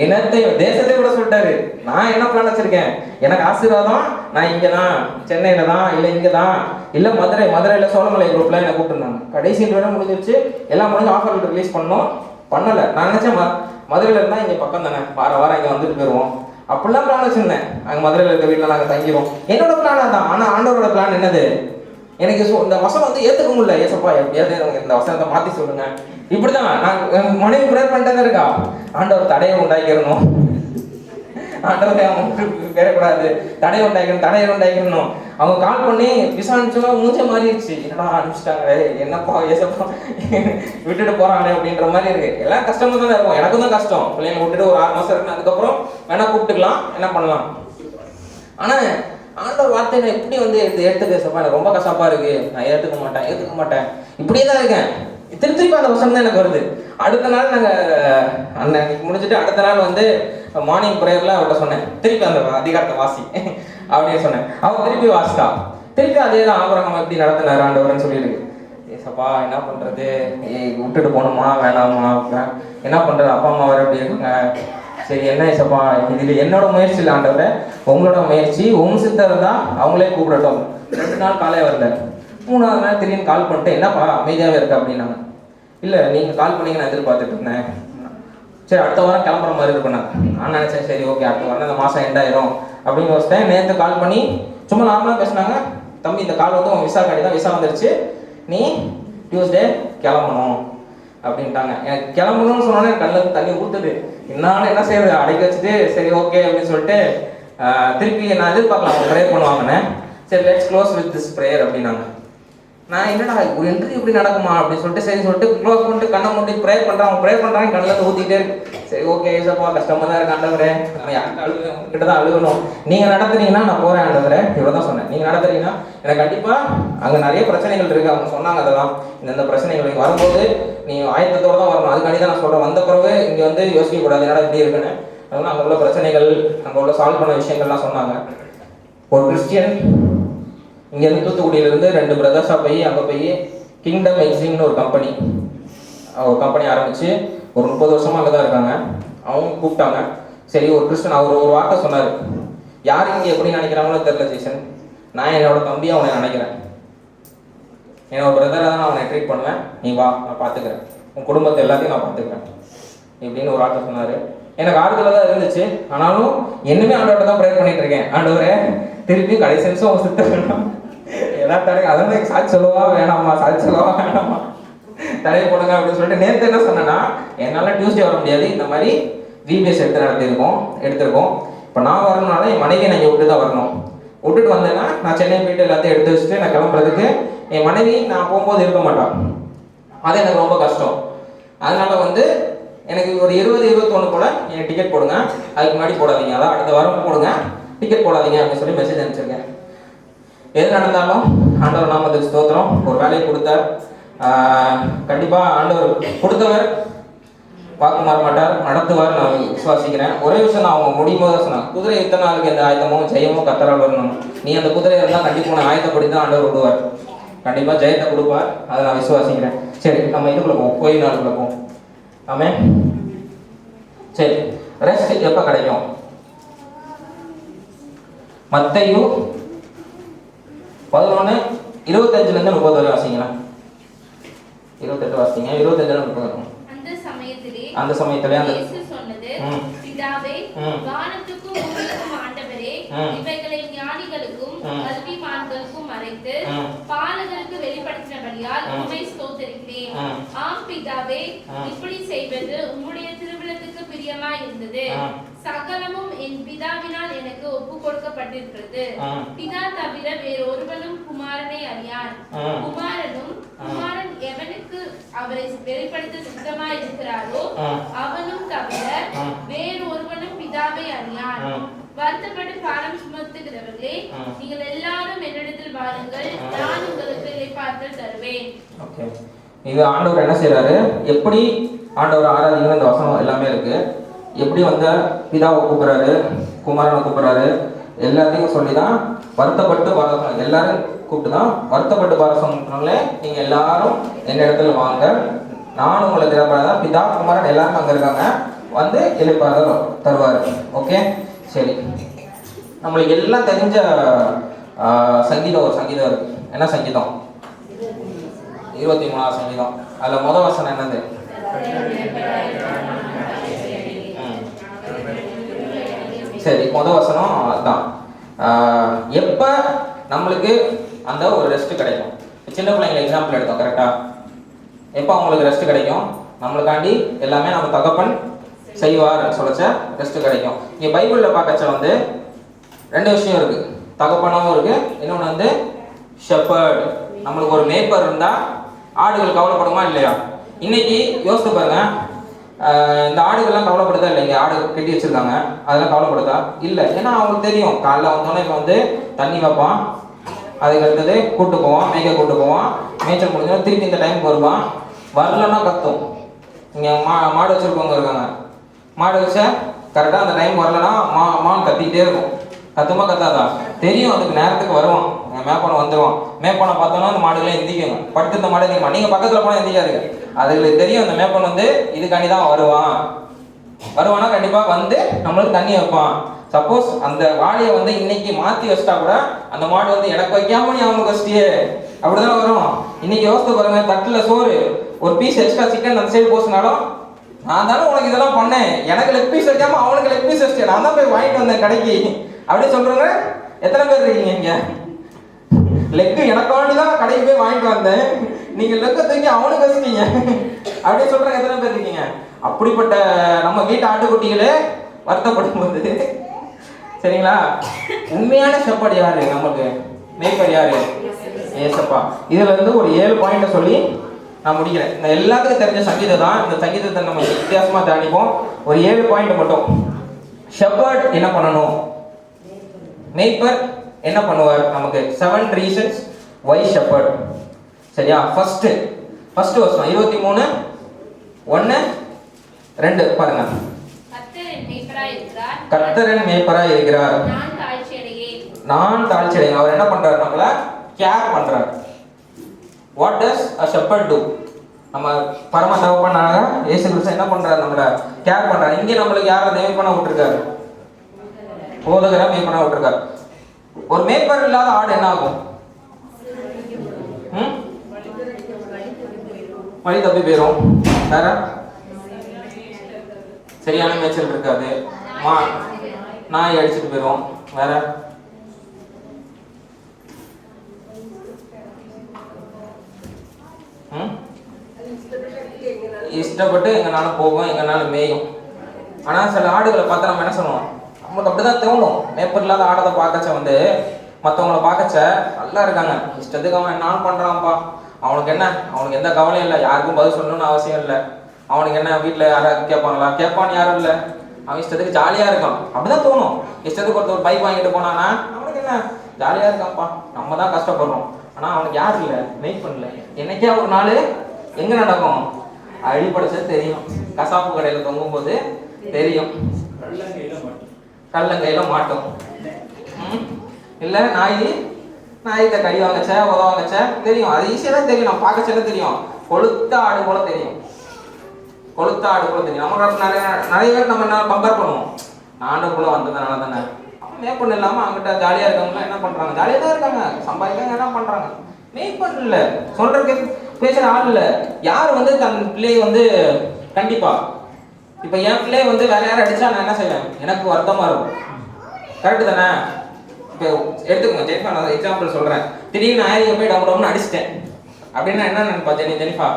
இனத்தையும், தேசத்தை கூட சொல்லிட்டாரு. நான் என்ன பிளான் வச்சிருக்கேன், எனக்கு ஆசீர்வாதம் நான் இங்கே தான், சென்னையில் தான், இல்லை இங்கே தான், இல்லை மதுரையில் சோழமலை குரூப்பில் என்னை கூப்பிட்டுருந்தாங்க. கடைசி இன்டர்வியூ முடிஞ்சிருச்சு, எல்லாம் முடிஞ்சு ஆஃபர் ரிலீஸ் பண்ணலை. நான் நினச்சேன் மதுரையில் இருந்தால் இங்கே பக்கம் தானே, வாரம் இங்கே வந்துட்டு போயிடுவோம் அப்படிலாம் பிளான் வச்சுருந்தேன். அங்கே மதுரையில் இருக்க வீட்டில் நாங்கள் தங்கிடுவோம், என்னோட பிளான் தான். ஆனால் ஆண்டவரோட பிளான் என்னது, எனக்கு இந்த வசனம் வந்து ஏற்றுக்க முடியல. ஏசப்பா எப்படியாவது இந்த வசனத்தை மாற்றி சொல்லுங்க. இப்படிதான் நான் மனைவி ப்ரேயர் பண்ணிட்டே தான் இருக்கா, ஆண்டவர் தடையை உண்டாக்கிடணும், ஆண்டவரே அவங்க பேரக்கூடாது, தடையை உண்டாக்கணும். அவங்க கால் பண்ணி விசாரிச்சோன்னா மூஞ்ச மாறிடுச்சு, என்னடா அனுப்பிச்சிட்டாங்களே, என்னப்பா ஏசப்பா விட்டுட்டு போறாங்களே அப்படின்ற மாதிரி இருக்கு. எல்லாம் கஷ்டமா தானே இருக்கும், எனக்கும் தான் கஷ்டம். பிள்ளைங்க விட்டுட்டு ஒரு 6 மாசம் இருக்கு, அதுக்கப்புறம் வேணா கூப்பிட்டுக்கலாம், என்ன பண்ணலாம். ஆனா ஆண்டவர் வார்த்தை நான் இப்படி வந்து ஏற்றுக்க சப்பா எனக்கு ரொம்ப கஷ்டப்பா இருக்கு, நான் ஏற்றுக்க மாட்டேன் இப்படியே தான் இருக்கேன். திருப்பி அந்த வசனம் தான் எனக்கு வருது. அடுத்த நாள் நாங்கள் அன்னைக்கு முடிச்சுட்டு அடுத்த நாள் வந்து மார்னிங் ப்ரேயர்ல அவர்கிட்ட சொன்னேன், திருப்பி அந்த அதிகாரத்தை வாசி அப்படின்னு சொன்னேன். அவன் திருப்பி வாசிட்டா, திருப்பி அதே தான் ஆபரகம் எப்படி நடத்தினார் ஆண்டவர்னு சொல்லியிருக்கு. ஏசப்பா என்ன பண்றது, விட்டுட்டு போகணுமா வேணாமா, என்ன பண்றது, அப்பா அம்மா வர எப்படி இருக்காங்க, சரி என்ன ஏசப்பா இதில் என்னோட முயற்சி இல்லை ஆண்டவரை, உங்களோட முயற்சி, உங்க சித்தர் தான், அவங்களே கூப்பிடட்டும். 2 நாள் காலையே வரல, 3ஆவது நாள் திடீர்னு கால் பண்ணிட்டு என்னப்பா அமைதியாகவே இருக்கா அப்படின்னாங்க. இல்லை நீங்கள் கால் பண்ணீங்க நான் எதிர்பார்த்துட்டு இருந்தேன், சரி அடுத்த வாரம் கிளம்புற மாதிரி இருக்கும். நான் நினச்சேன் சரி ஓகே அடுத்த வாரம் இந்த மாதம் எண்டாயிரும் அப்படின்னு யோசித்தேன். நேற்று கால் பண்ணி சும்மா நார்மலாக பேசினாங்க, தம்பி இந்த கால் வந்து உங்கள் விசா கார்டு தான், விசா வந்துருச்சு, நீ டியூஸ்டே கிளம்பணும் அப்படின்ட்டாங்க. எனக்கு கிளம்பணும்னு சொன்னோன்னே கண்ணில் தண்ணி ஊற்றுது. என்னால் என்ன செய்யறது, அடைக்க வச்சுட்டு சரி ஓகே அப்படின்னு சொல்லிட்டு திருப்பி நான் எதிர்பார்க்கலாம் அவங்க ப்ரேயர் பண்ணுவாங்கன்னு. சரி let's close with this prayer அப்படின்னாங்க. நான் என்னடா ஒரு இன்டர்வியூ இப்படி நடக்குமா அப்படின்னு சொல்லிட்டு சரி சொல்லிட்டு க்ளோஸ் பண்ணிட்டு கண்ணை மூடி ப்ரேயர் பண்ணுறாங்க கண்ணில் ஊற்றிக்கிட்டே இருக்கு. சரி ஓகே ஏசப்பா கஷ்டமாக தான் இருக்கு ஆண்டவரே, நம்ம யாருக்கு அழுவேன் உங்ககிட்ட தான் அழுகணும், நீங்கள் நடத்துறீங்கன்னா நான் போகிறேன் ஆண்டவரே, இவ்வளோ தான் சொன்னேன். நீங்கள் நடத்துறீங்கன்னா எனக்கு கண்டிப்பாக அங்கே நிறைய பிரச்சனைகள் இருக்குது, அவங்க சொன்னாங்க அதெல்லாம் இந்த பிரச்சனைகள் வரும்போது நீ ஆயத்தத்தோடு தான் வரணும். அதுக்காண்டி தான் நான் சொல்கிறேன், வந்த பிறகு இங்கே வந்து யோசிக்கக்கூடாது என்னடா இப்படி இருக்குன்னு. அதனால் அங்கே உள்ள பிரச்சனைகள் அங்கே உள்ள சால்வ் பண்ண விஷயங்கள்லாம் சொன்னாங்க. ஒரு கிறிஸ்டியன் இங்கேருந்து தூத்துக்குடியிலேருந்து 2 பிரதர்ஸாக போய் அங்கே போய் கிங்டம் எக்ஸிங்னு ஒரு கம்பெனி ஆரம்பித்து ஒரு 30 வருஷமாக அங்கே தான் இருக்காங்க. அவங்க கூப்பிட்டாங்க, சரி ஒரு கிறிஸ்டன் அவர் ஒரு வார்த்தை சொன்னார், யார் இங்கே எப்படி நினைக்கிறாங்களோ தெரியல ஜெய்சன், நான் என்னோட தம்பியை அவனை நினைக்கிறேன், என்னோட பிரதராக தான் நான் அவனை ட்ரீட் பண்ணுவேன், நீ வா நான் பார்த்துக்கிறேன், உன் குடும்பத்தை எல்லாத்தையும் நான் பார்த்துக்கிறேன் இப்படின்னு ஒரு வார்த்தை சொன்னார். எனக்கு ஆறுதலாக தான் இருந்துச்சு. ஆனாலும் என்னமே ஆண்டவர்கிட்ட தான் ப்ரேயர் பண்ணிட்டு இருக்கேன், ஆண்டவரே திருப்பி கடைசி நிமிஷம் அவங்க சுத்த வேண்டாம் எல்லாம் தடை, அதான் சாட்சி சொல்லவா வேணாமா தடை போடுங்க அப்படின்னு சொல்லிட்டு நேற்று என்ன சொன்னேன்னா, என்னால் டியூஸ்டே வர முடியாது, இந்த மாதிரி ஜிபிஎஸ் எடுத்திருக்கோம். இப்போ நான் வரணும்னால என் மனைவியை நான் இங்கே விட்டு தான் வரணும். விட்டுட்டு வந்தேன்னா நான் சென்னை போயிட்டு எல்லாத்தையும் எடுத்து வச்சுட்டு நான் கிளம்புறதுக்கு என் மனைவி நான் போகும்போது இருக்க மாட்டான், அது எனக்கு ரொம்ப கஷ்டம். அதனால வந்து எனக்கு ஒரு 20-21 போல் என் டிக்கெட் போடுங்க, அதுக்கு முன்னாடி போடாதீங்க, அதான் அடுத்த வாரம் போடுங்க, டிக்கெட் போடாதீங்க அப்படின்னு சொல்லி மெசேஜ் அனுப்பிச்சிருக்கேன். எது நடந்தாலும் ஆண்டவர் நாமத்துக்கு ஸ்தோத்திரம். ஒரு வேலையை கொடுத்தார், கண்டிப்பாக ஆண்டவர் கொடுத்தவர் பார்க்க மாற மாட்டார், நடத்துவார் நான் விசுவாசிக்கிறேன். ஒரே விஷயம் நான் அவங்க முடியும் போது தான் சொன்னேன், குதிரை இத்தனை நாளுக்கு எந்த ஆயுதமும் ஜெயமும் கத்தரால் வரணும், நீ அந்த குதிரையை இருந்தால் கண்டிப்பாக நான் ஆயுதப்படி தான் ஆண்டவர் விடுவார், கண்டிப்பாக ஜெயத்தை கொடுப்பார், அதை நான் விசுவாசிக்கிறேன். சரி நம்ம இதுக்குள்ள போவோம், கோயில் நாளுக்குள்ள போவோம். ஆமே சரி, ரெஸ்ட் எப்போ கிடைக்கும்? மத்தேயு 11:25-30 வரை வாசிங்களா? 28 வாசிங்க, 25-30. அந்த சமயத்திலே இயேசு சொன்னது, பிதாவே வானத்துக்கும் பூமிக்கும் ஆண்டவரே, இவைகளை ஞானிகளுக்கும் கல்விமான்களுக்கும் மறைத்து பாலகருக்கு வெளிப்படுத்தினபடியால் உம்மை ஸ்தோத்திரிக்கிறேன். ஆம் பிதாவே, இப்படி செய்வது உம்முடைய திருவிழத்துக்கு பிரியமாய் இருந்தது. சகலமும் என் பிதாவினால் எனக்கு ஒப்பு கொடுக்கப்பட்டிருக்கிறது. பிதா தவிர வேறொருவனும் குமாரனை அறியான், குமாரன் எவனுக்கு அவரை வெளிப்படுத்த சித்தமாய் இருக்கிறாரோ அவனும் தவிர வேறொருவனும் பிதாவை அறியான். வருத்தப்பட்டு பாரம் சுமத்துகிறவர்களே, நீங்கள் எல்லாரும் என்னிடத்தில் வாருங்கள், நான் உங்களுக்கு இளைப்பாறுதல் தருவேன். ஓகே, இது ஆண்டவர் என்ன செய்யறாரு, எப்படி ஆண்டவர் ஆராதிக்கிற இந்த வசனம் எல்லாமே இருக்கு. எப்படி வந்த பிதாவை கூப்பிடுறாரு, குமாரனை கூப்பிடுறாரு, எல்லாத்தையும் சொல்லி தான் வருத்தப்பட்டு பாரசம் எல்லாரும் கூப்பிட்டு தான் வருத்தப்பட்டு பாரசம்னாலே நீங்க எல்லாரும் எந்த இடத்துல வாங்க, நானும் உங்களை திறப்பதான் பிதா குமாரன் எல்லாரும் அங்க இருக்காங்க, வந்து இளைப்பாறுதல் தருவாரு. ஓகே சரி, நம்மளுக்கு எல்லாம் தெரிஞ்ச சங்கீதம் ஒரு சங்கீதம் இருக்கு. என்ன சங்கீதம்? 23ஆம் சங்கீதம். அதில் முதல் வசனம் என்னது? சரி, முதல் வசனம் அதுதான். எப்போ நம்மளுக்கு அந்த ஒரு ரெஸ்ட் கிடைக்கும்? சின்ன பிள்ளைங்க எக்ஸாம்பிள் எடுத்தோம், கரெக்டாக? எப்போ அவங்களுக்கு ரெஸ்ட் கிடைக்கும்? நம்மளுக்காண்டி எல்லாமே நம்ம தகப்பன் செய்வார் சொல்லச்ச ரெஸ்ட் கிடைக்கும். இங்கே பைபிளில் பார்க்கச்ச வந்து 2 விஷயம் இருக்குது. தகப்பனாகவும் இருக்குது, இன்னொன்று வந்து ஷெப்பர்ட். நம்மளுக்கு ஒரு மேய்ப்பர் இருந்தால் ஆடுகள் கவலைப்படுமா இல்லையா? இன்னைக்கு யோசித்து பாருங்க, இந்த ஆடுகள்லாம் கவலைப்படுதா இல்லைங்க? ஆடு கட்டி வச்சிருக்காங்க, அதெல்லாம் கவலைப்படுதா? இல்லை. ஏன்னா அவங்களுக்கு தெரியும், காலைல வந்தோன்னே இப்போ வந்து தண்ணி வைப்பான், அதுக்கு அடுத்தது கூட்டு போவான், மேய்க்க கூட்டு போவான், மேய்ச்சல் முடிஞ்சோம் திருப்பி இந்த டைமுக்கு வருவான். வரலன்னா கத்தும். இங்கே மாடு வச்சுருக்கவங்க இருக்காங்க, மாடு வச்சா கரெக்டாக அந்த டைம் வரலன்னா மான் கத்திக்கிட்டே இருக்கும். கத்துமா கத்தாதா? தெரியும், அதுக்கு நேரத்துக்கு வருவான். மேப்பானை வந்துடுவான். மேப்பானை பார்த்தோன்னா அந்த மாடுகளே எந்திக்குங்க. படுத்து இந்த மாடு எந்திக்குமா? நீங்கள் பக்கத்தில் போனால் எந்திக்காதுங்க. அதுங்களுக்கு தெரியும் அந்த மேப்பான் வந்து இதுக்காண்டி தான் வருவானா கண்டிப்பாக வந்து நம்மளுக்கு தண்ணி வைப்பான். சப்போஸ் அந்த வாழையை வந்து இன்னைக்கு மாற்றி வச்சிட்டா கூட அந்த மாடு வந்து எனக்கு வைக்காம நீ அவனுக்கு வச்சிட்டியே அப்படிதான் வரும். இன்னைக்கு யோசித்து பாருங்க, தட்டில் சோறு ஒரு பீஸ் எக்ஸ்ட்ரா சிக்கன் அந்த சைடு போச்சுனாலும் நான் தானே உனக்கு இதெல்லாம் பண்ணேன், எனக்கு லெக் பீஸ் வைக்காம அவனுக்கு லெக் பீஸ் வச்சிட்டேன், நான் தான் போய் வாங்கிட்டு வந்தேன் கடைக்கு அப்படின்னு சொல்றேங்க. எத்தனை பேர் இருக்கீங்க இங்க? லெக்கு எனக்காண்டி தான் கடைக்கு போய் வாங்கிட்டு வந்தேன், நீங்க லெக்கை தூக்கி அவனுக்கு வச்சிட்டீங்க அப்படின்னு சொல்றேன். எத்தனை பேர் இருக்கீங்க? அப்படிப்பட்ட நம்ம வீட்டு ஆட்டுக்குட்டிகளே வருத்தப்படும் போது, சரிங்களா, உண்மையான ஷெப்பர்ட் யாரு? நமக்கு மேய்ப்பர் யாரு? ஏசப்பா. இதுல இருந்து ஒரு 7 பாயிண்ட சொல்லி நான் முடிக்கிறேன். இந்த எல்லாத்துக்கும் தெரிஞ்ச சங்கீதம் தான். இந்த சங்கீதத்தை நம்ம வித்தியாசமா தியானிப்போம். ஒரு 7 பாயிண்ட் மட்டும். ஷெப்பர்ட் என்ன பண்ணணும், மேய்ப்பர் என்ன பண்ணுவார்? நமக்கு 7 reasons why shepherd. சரியா? ஃபர்ஸ்ட் வருஷம் 23:1-2 பாருங்க. கர்த்தரின் மேய்ப்பராய் இருக்கிறார், நான் தாழ்ச்சி அடையேன். அவர் என்ன பண்றாரு? நம்மள கேர் பண்றாரு. What does a shepherd do? நம்ம பரம தகப்பனாக இயேசு கிறிஸ்து என்ன பண்றாரு? நம்மள கேர் பண்றாரு. இங்கே நம்மளுக்கு யாரை மேய்ப்பனா விட்டுருக்காரு? போதகரை மேய்ப்பனா விட்டுருக்காரு. ஒரு மேய்ப்பர் இல்லாத ஆடு என்ன ஆகும்? வழி தப்பி போயிடும். வேற சரியான மேய்ச்சல் இருக்காது, நாய் அடிச்சுட்டு போயிடும். வேற இஷ்டப்பட்டு எங்கனாலும் போகும், எங்கனாலும் மேயும். ஆனால் சில ஆடுகளை பார்த்து நம்ம என்ன சொல்லுவோம்? நமக்கு அப்படிதான் தோணும். மேய்ப்பர் இல்லாத ஆடத்தை பார்க்கச்ச வந்து மற்றவங்கள பார்க்கச்ச நல்லா இருக்காங்க, இஷ்டத்துக்கு அவன் என்னாலும் பண்ணுறான்ப்பா, அவனுக்கு என்ன, அவனுக்கு எந்த கவலையும் இல்லை, யாருக்கும் பதில் சொல்லணும்னு அவசியம் இல்லை, அவனுக்கு என்ன வீட்டில் யாராவது கேட்பாங்களா? கேட்பான்னு யாரும் இல்லை, அவன் இஷ்டத்துக்கு ஜாலியாக இருக்கான். அப்படிதான் தோணும். இஷ்டத்துக்கு ஒருத்தர் பைக் வாங்கிட்டு போனானா அவனுக்கு என்ன, ஜாலியாக இருக்கான்ப்பா, நம்ம தான் கஷ்டப்படுறோம். ஆனால் அவனுக்கு யாரும் இல்லை, வெயிட் பண்ணல. என்னைக்கே ஒரு நாள் எங்கே நடக்கும்? அடிப்படைச்சது தெரியும், கசாப்பு கடையில் தொங்கும் போது தெரியும், கள்ளங்கையில மாட்டோம். இல்லை நாய்கிட்ட கடி வாங்கச்ச உதவாங்கச்ச தெரியும், அது ஈஸியாக தான் தெரியும். நம்ம பார்க்கச்சல தெரியும், கொளுத்த ஆடு போல தெரியும், கொளுத்த ஆடு போல தெரியும். நமக்கு நிறைய பேர் நம்ம என்ன கம்பேர் பண்ணுவோம், நானுக்குள்ள வந்ததுனால தானே. மேய்ப்பண்ணு இல்லாமல் அவங்ககிட்ட ஜாலியாக இருக்கவங்களாம் என்ன பண்ணுறாங்க? ஜாலியாக தான் இருக்காங்க, சம்பாதிக்காங்க, என்ன பண்ணுறாங்க? மேய்ப்பண்ணு இல்லை, சொல்கிறதுக்கு பேசுகிற ஆள் இல்லை. யார் வந்து தன் பிள்ளையை வந்து கண்டிப்பா இப்போ என் பிள்ளையை வந்து வேற யாரும் அடிச்சா நான் என்ன செய்வேன்? எனக்கு வருத்தமாக இருக்கும். கரெக்டு தானே? இப்போ எடுத்துக்கோங்க, ஜெனிஃபா, நான் எக்ஸாம்பிள் சொல்கிறேன். திடீர்னு ஆயிரம் போய் டவுன் அடிச்சிட்டேன் அப்படின்னா என்ன நினைப்பா? ஜெனிஃபா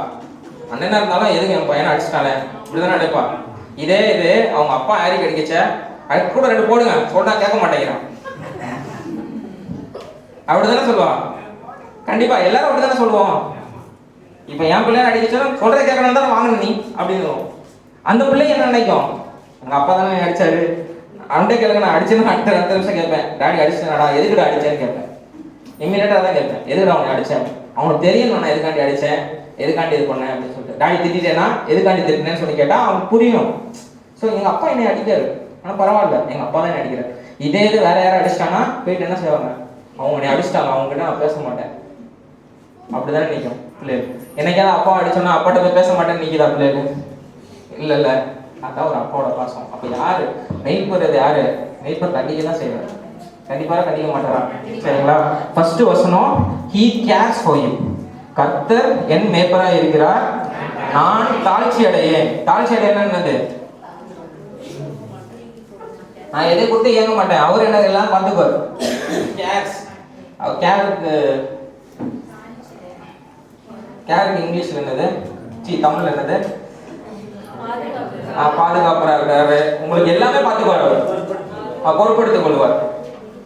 அண்ணனா இருந்தாலும் எதுக்கு என் பையனை அடிச்சிட்டாலே இப்படிதானே நினைப்பா. இது அவங்க அப்பா ஆரிக்கு அடிக்கச்ச அதுக்கு கூட 2 போடுங்க சொன்னா கேட்க மாட்டேங்கிறான், அப்படிதானே சொல்லுவான். கண்டிப்பா எல்லாரும் அப்படிதானே சொல்லுவோம். இப்போ என் பிள்ளைய அடிக்கச்சாலும் சொல்றதை கேட்கணும் தானே வாங்கணும் நீ அப்படின்னு. அந்த பிள்ளை என்ன நினைக்கும்? எங்க அப்பா தானே அடிச்சாரு, அண்டை கேளுங்க, நான் அடிச்சேன்னு அடுத்த நிமிஷம் கேட்பேன், டாடி அடிச்சேன்டா, எதுக்குடா அடிச்சேன்னு கேட்பேன். இம்மீடியட்டா தான் கேட்பேன், எதுக்குடா அவனை அடிச்சேன்? அவனுக்கு தெரியும் நான் எதுக்காண்டி அடிச்சேன், எதுக்காண்டி இது பண்ணேன் அப்படின்னு சொல்லிட்டு. டாடி திட்டேன்னா எதுக்காண்டி திட்டினேன்னு சொல்லி கேட்டா அவனுக்கு புரியும். ஸோ எங்க அப்பா என்னை அடிக்காரு, ஆனால் பரவாயில்ல, எங்க அப்பா தான் என்ன அடிக்கிறேன். இதே இது வேற யாரும் அடிச்சிட்டானா போயிட்டு என்ன செய்வாங்க? அவங்க என்னை அடிச்சிட்டாங்க, அவங்க கிட்ட நான் பேச மாட்டேன் அப்படிதானே நிற்கும் பிள்ளைகள். என்னைக்காவது அப்பா அடிச்சோன்னா அப்பாட்ட போய் பேச மாட்டேன்னு நிற்கிதா பிள்ளைகள்? இல்லை, அதான் ஒரு அப்பாவோட பாசம். அப்ப யாரு மெய்ப்பறது? யாரு மெய்ப்பர்? கண்டிக்க தான் செய்வார். கண்டிப்பா கண்டிக்க மாட்டாரா? சரிங்களா? ஃபர்ஸ்ட் வசனம், he cares for you. கர்த்தர் என் மேய்ப்பரா இருக்கிறார், நான் தாழ்ச்சி அடையேன். தாழ்ச்சி அடையேன்னா என்னது? நான் எதை கொடுத்து ஏங்க மாட்டேன், அவர் என்ன எல்லாம் பார்த்துக்குவார். கேர்ஸ். அவர் கேருக்கு இங்கிலீஷ்ல என்னது? தமிழ்ல என்னது? பாதுகாப்பரா இருக்காரு. உங்களுக்கு எல்லாமே பார்த்துக்குவார் அவர், பொறுப்பெடுத்துக் கொள்வார்.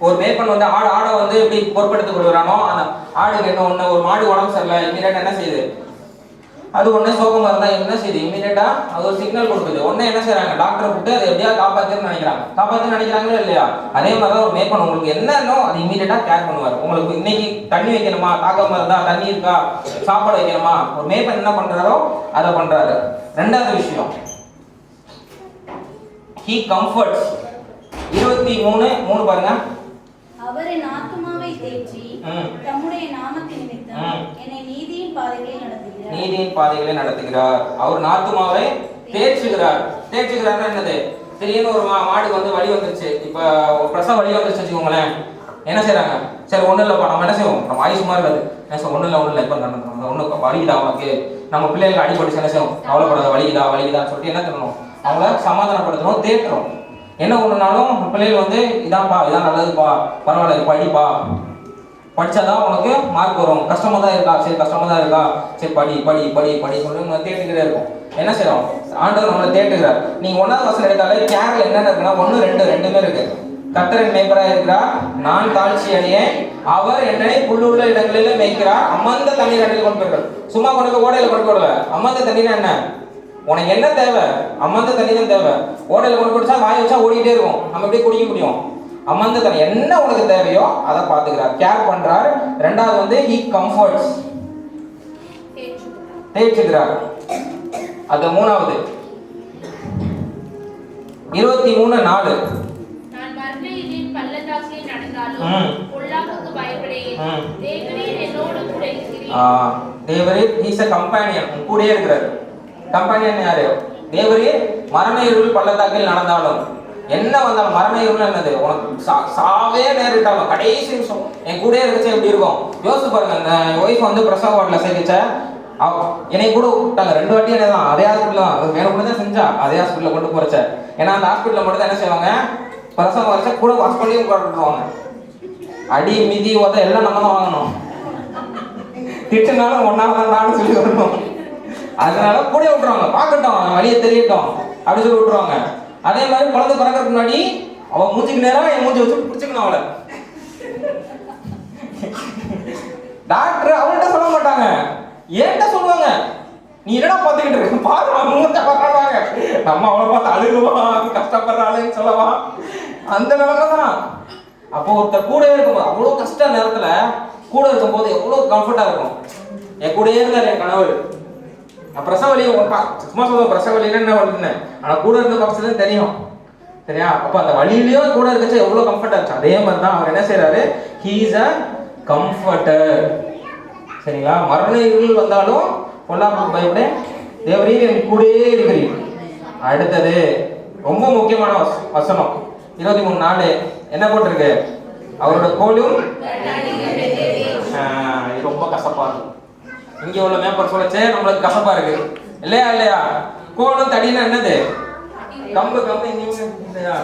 ஒரு மேய்ப்பன் வந்து ஆடை வந்து எப்படி பொறுப்பெடுத்துக் கொள்கிறானோ, அந்த ஆடுக்கு என்ன ஒண்ணு, ஒரு மாடு உடம்பு சரியில்லை, இமீடியட்டா என்ன செய்யுது? அது ஒண்ணு சோகமா இருந்தா என்ன செய்யுது? இமீடியட்டா அது ஒரு சிக்னல் கொடுக்குது. உடனே என்ன செய்யறாங்க? டாக்டரை கூப்பிட்டு அதை எப்படியா காப்பாத்துன்னு நினைக்கிறாங்களா இல்லையா? அதே மாதிரிதான் ஒரு மேய்ப்பன் உங்களுக்கு என்னன்னோ அது இமீடியட்டா கேர் பண்ணுவார். உங்களுக்கு இன்னைக்கு தண்ணி வைக்கணுமா, தாக்கமா இருந்தா தண்ணி இருக்கா, சாப்பாடு வைக்கணுமா, ஒரு மேய்ப்பன் என்ன பண்றாரோ அதை பண்றாரு. ரெண்டாவது விஷயம், he comforts. 23:3 பாருங்க. அவர் என் ஆத்துமாவை தேற்றி தம்முடைய நாமத்தின் நிமித்தம் என்னை நீதியின் பாதைகளில் நடத்துகிறார். நீதியின் பாதைகளை நடத்துகிறார். அவர் ஆத்துமாவை தேற்றுகிறார். தேற்றுகிறார்னா என்னது? திடீர்னு ஒரு மாடுக்கு வந்து வலி வந்துருச்சு, இப்ப பிரசவ வலி வந்துருச்சு வச்சுக்கோங்களேன். என்ன செய்யறாங்க? சரி ஒண்ணு இல்லப்பா, நம்ம என்ன செய்வோம், நம்ம ஆயுஷ் சும்மா இருக்காது, என்ன செய்வோம், ஒண்ணு இல்ல இப்ப ஒண்ணு வலிக்குதா உனக்கு, நம்ம பிள்ளைகளுக்கு அடிபட்டு என்ன செய்வோம், கவலைப்படாத, வலிக்குதான்னு சொல்லிட்டு என்ன பண்ணணும், அவங்கள சமாதானப்படுத்தணும், தேட்டுறோம். என்ன ஒண்ணுனாலும் பிள்ளைகள் வந்து இதான்ப்பா, இதான் நல்லதுப்பா, பரவாயில்ல படிப்பா, படிச்சாதான் உனக்கு மார்க் வரும், கஷ்டமா தான் இருக்கா, சரி கஷ்டமா தான் இருக்கா, சரி படி படி படி படி சொல்லி நம்ம தேட்டுக்கிட்டே இருக்கும். என்ன செய்யறோம்? ஆண்டவர் நம்மளை தேட்டுகிறார். நீங்க 1வது வசனம் எடுத்தாலே கேர்ல என்னென்ன இருக்குன்னா 1, 2 ரெண்டுமே இருக்கு. கர்த்தர் மேய்ப்பரா இருக்கிறார், நான் தாழ்ச்சி அடையேன், அவர் என்னை புல்லுள்ள இடங்களிலே மேய்க்கிறார், அமர்ந்த தண்ணீர் அடையில் கொண்டு போயிருக்கார். சும்மா கொண்டு ஓடையில கொண்டு போடல. அமர்ந்த தண்ணீர் என்ன? உனக்கு என்ன தேவை? அமர்ந்த தண்ணி தான் தேவை. ஓடையில கொண்டு போட்டா வாய் வச்சா ஓடிக்கிட்டே இருக்கும், நம்ம எப்படி குடிக்க முடியும்? அமர்ந்த தண்ணி என்ன உனக்கு தேவையோ அதை பார்த்துக்கிறார், கேர் பண்றார். ரெண்டாவது வந்து he comforts, தேற்றுகிறார். அது 3வது. 23:4 நான் மரணத்தின் பள்ளத்தாக்கில் நடந்தாலும் பொல்லாப்புக்கு பயப்படேன், தேவரீர் என்னோடு கூட இருக்கிறீர். தேவரீர் he is a companion, கூடவே இருக்கிறார். கம்பெனியன் யாரு? தேவரீர் மரண இருள் பள்ளத்தாக்கில் நடந்தாலும், என்ன வந்தாலும், மரண இருள் என்னது, உனக்கு சாவே நேரிட்டாலும் கடைசி நிமிஷம் என் கூட இருக்கச்சா எப்படி இருக்கும்? யோசிச்சு பாருங்க. இந்த ஒய்ஃப் வந்து பிரசவ வார்டில் சேர்க்கச்ச என்னை கூட விட்டாங்க 2 வாட்டி. என்ன தான் அதே ஹாஸ்பிட்டல் தான் வேணும் கூட தான் செஞ்சா, அதே ஹாஸ்பிட்டலில் கொண்டு போறச்ச. ஏன்னா அந்த ஹாஸ்பிட்டலில் மட்டும் தான் என்ன செய்வாங்க, பிரசவம் வரைச்சா கூட ஹாஸ்பிட்டலையும் கொண்டுருவாங்க. அடி மிதி உத எல்லாம் நம்ம தான் வாங்கணும், திட்டுனாலும் ஒன்னாதான் சொல்லி வரணும். அதனால கூட விட்டுருவாங்க, பார்க்கட்டும் வழியை தெரியட்டும் அப்படி சொல்லி விட்டுருவாங்க. அதே மாதிரி குழந்தை பிறக்கிறதுக்கு முன்னாடி அவன் மூஞ்சிக்கு நேரம் என் மூஞ்சி வச்சு பிடிச்சிக்கணும் அவளை. டாக்டர் அவள்கிட்ட சொல்ல மாட்டாங்க, ஏன்ட்ட சொல்லுவாங்க, நீ என்னடா பார்த்துக்கிட்டு இருக்கு பாரு மூஞ்ச பண்றாங்க. நம்ம அவளை பார்த்து அழுகுவான், கஷ்டப்படுறாளுன்னு சொல்லவா, அந்த நிலைமை தான். அப்போ ஒருத்தர் கூட இருக்கும்போது அவ்வளோ கஷ்ட நேரத்துல கூட இருக்கும்போது எவ்வளோ கம்ஃபர்டா இருக்கும். என் கூடயே இருந்தார் என் கணவர். பிரசவ வலி சும்மா சொல்லுவோம், பிரசவ வலின்னு என்ன வருதுன்னு, ஆனா கூட இருந்த பட்சத்துல தெரியும், சரியா? அப்ப அந்த வழியிலயும் கூட இருக்கச்சா எவ்வளவு கம்ஃபர்டா இருந்துச்சு. அதே மாதிரி தான் அவர் என்ன செய்யறாரு, he is a comforter. சரிங்களா? மரண இருள் வந்தாலும் பொல்லாப்புக்கு பயப்பட தேவரீர் என் கூடயே இருக்கிறீர். அடுத்தது ரொம்ப முக்கியமான வசனம் 23:4 என்ன போட்டிருக்கு? அவரோட கோலும் ரொம்ப கசப்பா இருக்கும். இங்க உள்ள மேப்பர் சொல்லச்சே நம்மளுக்கு கசப்பா இருக்கு இல்லையா? கோலும் தடினா என்னது? கம்பு இல்லையா?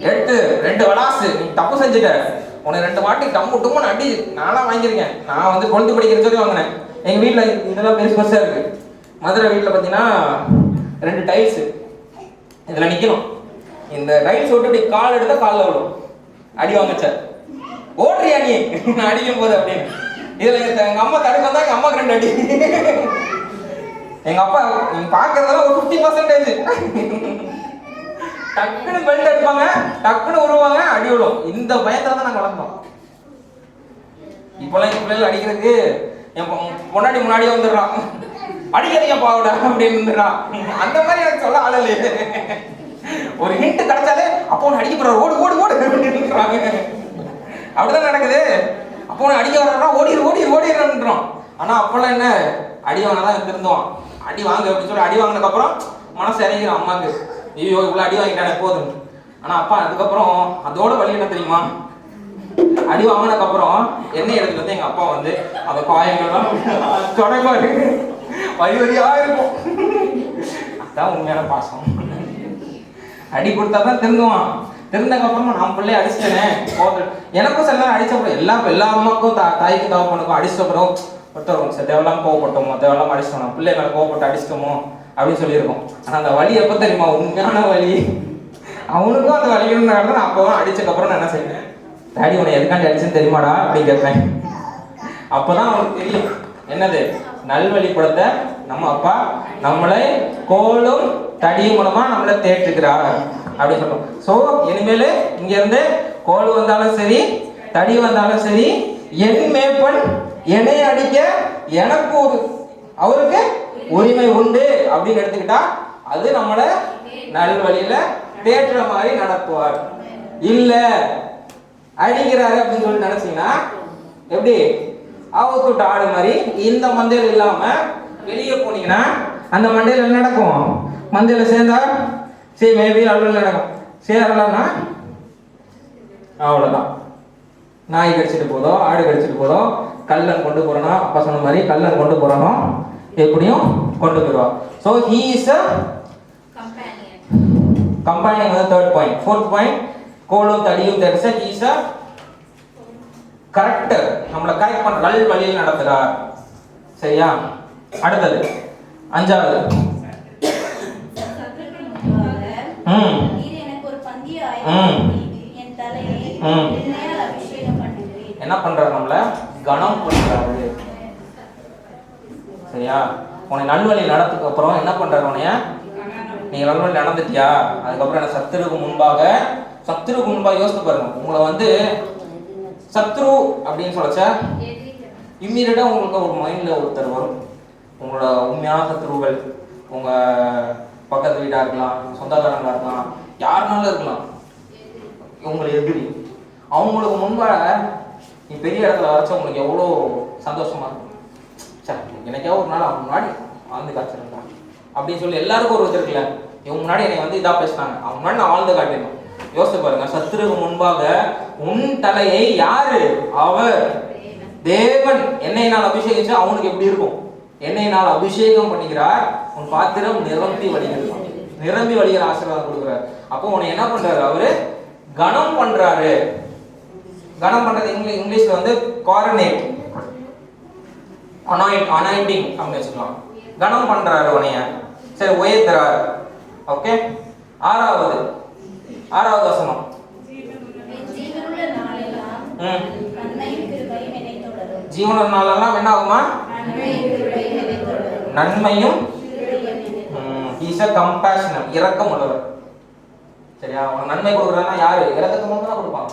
2 வளாசு நீ தப்பு செஞ்சுட்ட, உனக்கு 2 வாட்டி கம்பு டும்னு அடி நான்லாம் வாங்கியிருக்கேன். நான் வந்து கொழுந்து படிக்கிற சொல்லி வாங்கினேன். எங்க வீட்டுல இதெல்லாம் பெருசா இருக்கு. மதுரை வீட்டுல பாத்தீங்கன்னா 2 டைல்ஸ் இதுல நிக்கணும். இந்த டைல்ஸ் விட்டு இப்படி கால் எடுத்தா காலில் விடும், அடி வாங்கச்ச. ஓடுறியா நீ நான் அடிக்கும் போது அப்படின்னு. இதுல எங்க அம்மா தடுக்க வந்தா எங்க அம்மாக்கு 2 அடி. எங்க அப்பா நீங்க பாக்குறதெல்லாம் ஒரு 50%. டக்குனு பெல்ட் அடிப்பாங்க, டக்குனு உருவாங்க, அடி விடும். இந்த பயத்துல தான் நாங்க வளர்ந்தோம். இப்பெல்லாம் எங்க பிள்ளைகள் அடிக்கிறதுக்கு என் முன்னாடியே வந்துடுறான், அடிக்கிறீங்க பாவுடா அப்படின்னு வந்துடுறான். அந்த மாதிரி எனக்கு சொல்ல ஆள் இல்லையே. ஒரு ஹிண்ட் கிடைச்சாலே அப்போ ஒன்று அடிக்க போறாரு, ஓடு ஓடு ஓடு அப்படின்றாங்க. அப்படிதான் நடக்குது. அப்போ ஒன்று அடிக்க வர்றா, ஓடிடுறான். ஆனா அப்பெல்லாம் என்ன, அடி வாங்கினாதான் திருந்துவான். அடி வாங்க அப்படின்னு சொல்லி அடி வாங்கினதுக்கு அப்புறம் மனசு இறங்கிடும் அம்மாவுக்கு, ஐயோ இவ்வளோ அடி வாங்கிட்டானே போதும். ஆனால் அப்பா அதுக்கப்புறம் அதோட வழி என்ன தெரியுமா, அடி வாங்கினதுக்கப்புறம் எண்ணெய் எடுத்துட்டு வந்து எங்கள் அப்பா வந்து அந்த காயங்கள்லாம் தொடங்காது வழி வழியாக இருக்கும். அதுதான் உண்மையான பாசம். அடி கொடுத்தா தான் திருந்துவான். திருந்ததுக்கப்புறமா நான் பிள்ளைய அடிச்சிட்டேனே போதும். எனக்கும் சில நேரம் அடிச்சப்படும், எல்லா அம்மாவுக்கும் தாய்க்கு தவப்பனுக்கும் அடிச்சப்படும் ஒருத்தரும் சார் தேவையில்லாம கோவப்பட்டோமோ, தேவையில்லாம அடிச்சிட்டோம், பிள்ளை மேலே கோவப்பட்டு அடிச்சிட்டோமோ அப்படின்னு சொல்லியிருக்கோம். ஆனால் அந்த வலி எப்போ தெரியுமா உண்மையான வலி, அவனுக்கும் அந்த வலின்னு நடந்தா நான் அப்போதான் அடிச்சதுக்கப்புறம் நான் என்ன செய்வேன், டாடி உன்னை எதுக்காண்டி அடிச்சுன்னு தெரியுமாடா அப்படின்னு கேட்பேன். அப்போதான் அவனுக்கு தெரியும் என்னது நல்வழிப்படுத்த நம்ம அப்பா நம்மளை கோலும் தடியும் மூலமா நம்மளை தேற்றுக்கிறார் அப்படின்னு சொல்றோம். ஸோ இனிமேல் இங்க இருந்து கோல் வந்தாலும் சரி தடி வந்தாலும் சரி, என் மேப்பன் என்னை அடிக்க எனக்கு அவருக்கு உரிமை உண்டு அப்படின்னு எடுத்துக்கிட்டா அது நம்மளை நல்வழியில தேற்றுற மாதிரி நடத்துவார். இல்ல அடிக்கிறாரு அப்படின்னு சொல்லி நினைச்சீங்கன்னா எப்படி ஆவத்துட்டு ஆடு மாதிரி இந்த மந்தையில் இல்லாம வெளியே போனீங்கன்னா அந்த மண்டையில் என்ன நடக்கும், மந்தையில் சேர்ந்தா சரி மேபி அவ்வளோ நடக்கும், சேரலாம்னா அவ்வளோதான். நாய் கடிச்சிட்டு போதோ ஆடு கடிச்சிட்டு போதோ கல்லன் கொண்டு போறோம்னா அப்பா சொன்ன மாதிரி கல்லன் கொண்டு போறோமோ எப்படியும் கொண்டு போயிடுவான். So he is a companion வந்து தேர்ட் பாயிண்ட். ஃபோர்த் பாயிண்ட் கோலும் தடியும் தெரிச ஹீ இஸ் அ கரெக்டர், நம்மளை கரெக்ட் பண்ற நல் வழியில் நடத்துறார். சரியா? அடுத்தது அஞ்சாவது என்ன பண்றாரு, நம்மள கணம் பண்றாரு. சரியா? உன்னை நல்வழியில் நடத்துக்கு அப்புறம் என்ன பண்றாரு, உன்னைய நீங்க நல்வழி நடந்துட்டியா, அதுக்கப்புறம் என்ன சத்துருக்கு முன்பாக யோசித்து பாருங்க. உங்களை வந்து சத்ரு அப்படின்னு சொல்லச்ச இம்மீடியட்டா உங்களுக்கு ஒரு மைண்ட்ல ஒருத்தர் வரும். உங்களோட உண்மையான சத்ருகள் உங்க பக்கத்து வீடா இருக்கலாம், சொந்தக்காரங்களா இருக்கலாம், யாருனாலும் இருக்கலாம், உங்களை எதிரி. அவங்களுக்கு முன்பாக நீ பெரிய இடத்துல வரைச்சா உங்களுக்கு எவ்வளோ சந்தோஷமா இருக்கும். சார் எனக்கே ஒரு நாள் அவங்க முன்னாடி வாழ்ந்து காய்ச்சிருந்தான் அப்படின்னு சொல்லி எல்லாருக்கும் ஒரு இது இருக்குல்ல, இவங்க முன்னாடி என்னை வந்து இதா பேசினாங்க, அவங்க முன்னாடி நான் வாழ்ந்து காட்டிடணும். யோசித்து பாருங்க, சத்துருக்கு முன்பாக உன் தலையை யாரு, அவர் தேவன் எண்ணெயினால் அபிஷேகிச்சா அவனுக்கு எப்படி இருக்கும், எண்ணெயினால் அபிஷேகம் பண்ணிக்கிறார், உன் பாத்திரம் நிரம்பி வழிகிற ஆசீர்வாதம் கொடுக்குறாரு. அப்போ உன்னை என்ன பண்றாரு, அவரு கணம் பண்றாரு. கணம் பண்றது இங்கிலீஷ்ல வந்து காரனேட், அனாயிண்டிங் அப்படின்னு வச்சுக்கலாம். கணம் பண்றாரு உன்னைய, சரி உயர்த்துறாரு. ஓகே, ஆறாவது வசனம். ஜீவன நாளெல்லாம் என்ன ஆகுமா, நன்மையும் இரக்கம் உள்ளவர். சரியா? உனக்கு நன்மை கொடுக்குறதுனா யாரு, இரக்கத்துக்கு மட்டும் தான் கொடுப்பாங்க.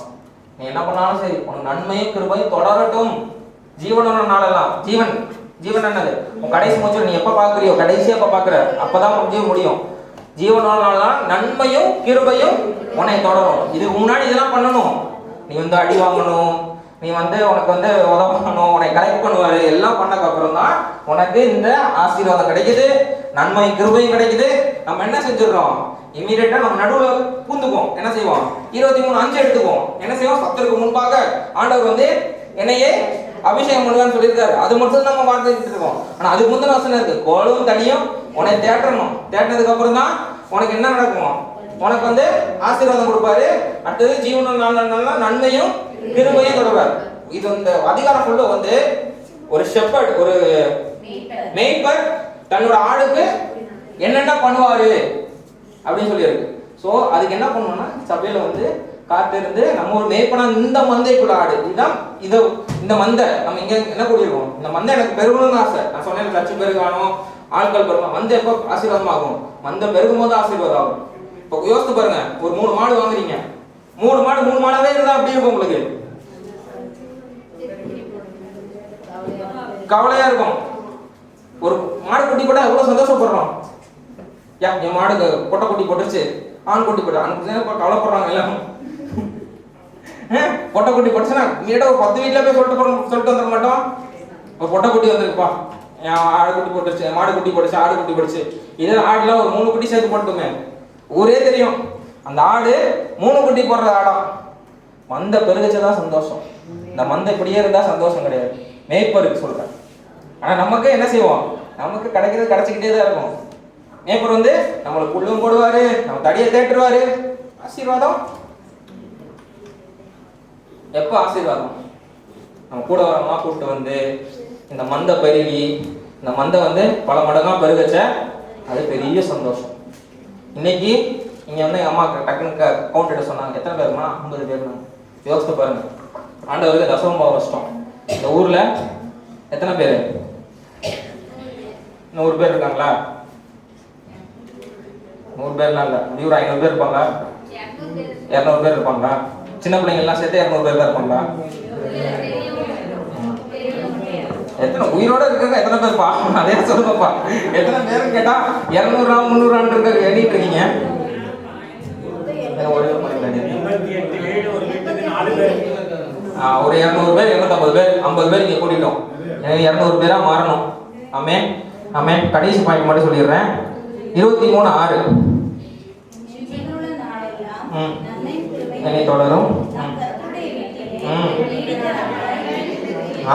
நீ என்ன பண்ணாலும் சரி உனக்கு நன்மையும் கிருபையும் தொடரட்டும். ஜீவன நாளெல்லாம் ஜீவன் என்னது, உன் கடைசி மூச்சு நீ எப்ப பாக்குறியோ, கடைசியா எப்ப பாக்குற அப்பதான் முடியும். ஜீவனாலாம் நன்மையும் கிருபையும் உன்னை தொடரும். இதுக்கு முன்னாடி இதெல்லாம் பண்ணணும், நீ வந்து அடி வாங்கணும், நீ வந்து உனக்கு வந்து உதவணும், உன்னை கரெக்ட் பண்ணுவாரு, எல்லாம் பண்ணக்கு அப்புறம் தான் உனக்கு இந்த ஆசீர்வாதம் கிடைக்குது, நன்மை கிருபையும் கிடைக்குது. நம்ம என்ன செஞ்சிடறோம், இமீடியட்டா நம்ம நடுவில் பூந்துக்குவோம். என்ன செய்வோம், 23:5 எடுத்துக்குவோம். என்ன செய்வோம், சத்துருக்கு முன்பாக ஆண்டவர் வந்து என்னையே அபிஷேகம் பண்ணுவான்னு சொல்லியிருக்காரு. அது மட்டும் நம்ம வாழ்ந்துட்டு இருக்கோம். ஆனா அதுக்கு முந்தின வசனம் இருக்கு, கோலும் தடியும் உன்னை தேட்டணும். தேட்டினதுக்கு அப்புறம் தான் உனக்கு என்ன நடக்கும், உனக்கு வந்து ஆசீர்வாதம் கொடுப்பாரு. அடுத்தது ஜீவன நாள் நன்மையும் கிருபையும் கொடுப்பாரு. இது இந்த அதிகாரம் ஃபுல்லா வந்து ஒரு ஷெப்பர்ட், ஒரு மேய்ப்பர் தன்னோட ஆடுக்கு என்னென்ன பண்ணுவாரு அப்படின்னு சொல்லி இருக்கு. ஸோ அதுக்கு என்ன பண்ணணும்னா சபையில வந்து காத்திருந்து நம்ம ஒரு மேய்ப்பனா இந்த மந்தைக்குள்ள ஆடு இதுதான், இது இந்த மந்தை நம்ம இங்க என்ன கூடியிருக்கோம், இந்த மந்தை எனக்கு பெருகணும்னு ஆசை. நான் சொன்னேன் 1 லட்சம் பேர் காணும், ஆட்கள் பெருகும். மந்தை எப்போ ஆசீர்வாதம் ஆகும், மந்தை பெருகும் போது ஆசீர்வாதம் ஆகும். இப்போ யோசித்து பாருங்க, ஒரு 3 மாடு வாங்குறீங்க, 3 மாடாவே இருந்தா அப்படி இருக்கும், உங்களுக்கு கவலையா இருக்கும். ஒரு மாடு குட்டி போட்டா எவ்வளவு சந்தோஷப்படுறோம். என் மாடு பொட்டை குட்டி போட்டுருச்சு, ஆண் குட்டி போட்டு ஆண் கவலைப்படுறாங்க எல்லாரும். பொட்டை குட்டி போட்டுச்சுன்னா ஒரு 10 வீட்டுல போய் சொல்லிட்டு வந்துட மாட்டோம், ஒரு பொட்டை குட்டி வந்துருக்குப்பா ஆடு குட்டி போட்டுருச்சு, மாடு குட்டி போட்டுச்சு, ஆடு குட்டி போட்டுச்சு. இதே ஆடுலாம் ஒரு 3 குட்டி சேர்த்து போட்டுமே, ஊரே தெரியும் அந்த ஆடு 3 குட்டி போடுற ஆடம். மந்தை பெருகச்சதான் சந்தோஷம். இந்த மந்தை இப்படியே இருந்தா சந்தோஷம் கிடையாது, மேய்ப்பருக்கு சொல்றேன். ஆனா நமக்கு என்ன செய்வோம், நமக்கு கிடைக்கிறது கிடைச்சிக்கிட்டே தான் இருக்கும். மேய்ப்பர் வந்து நம்மளுக்கு புல்லும் போடுவாரு, நம்ம தடியை தேட்டுருவாரு. ஆசீர்வாதம் எப்ப ஆசீர்வாதம்? நம்ம கூட வரவங்க கூப்பிட்டு வந்து இந்த மந்தை பெருகி, இந்த மந்தை வந்து பல மடங்கா பெருகச்ச, அது பெரிய சந்தோஷம். இன்னைக்கு இங்க வந்து எங்க அம்மா டக்குன்னு கவுண்ட் எடுக்க சொன்னாங்க. எத்தனை பேருமா? 50 பேர். யோசித்து பாருங்க, ஆண்டவருக்கு தசமபாவம் கஷ்டம். இந்த ஊர்ல எத்தனை பேர்? 100 பேர் இருக்காங்களா? 100 பேர்லாம் இல்லை, ஒரு 500 பேர் இருப்பாங்களா? 200 பேர் இருப்பாங்களா? சின்ன பிள்ளைங்க எல்லாம் சேர்த்து 200 பேர் தான் இருப்பாங்களா? எத்தனை உயிரோட இருக்காங்க? எத்தனை பேர் பா? அதே சொல்லுங்கப்பா, எத்தனை பேரும் கேட்டா 200 300 இருக்க எண்ணிட்டு இருக்கீங்க. ஒரு 200 பேர் 250 பேர் 50 பேர் இங்க கூட்டிட்டோம். 200 பேரா மாறணும். ஆமென் ஆமென். கடைசி பாயிண்ட் மட்டும் சொல்லிடுறேன். 23:6 என்னை தொடரும்.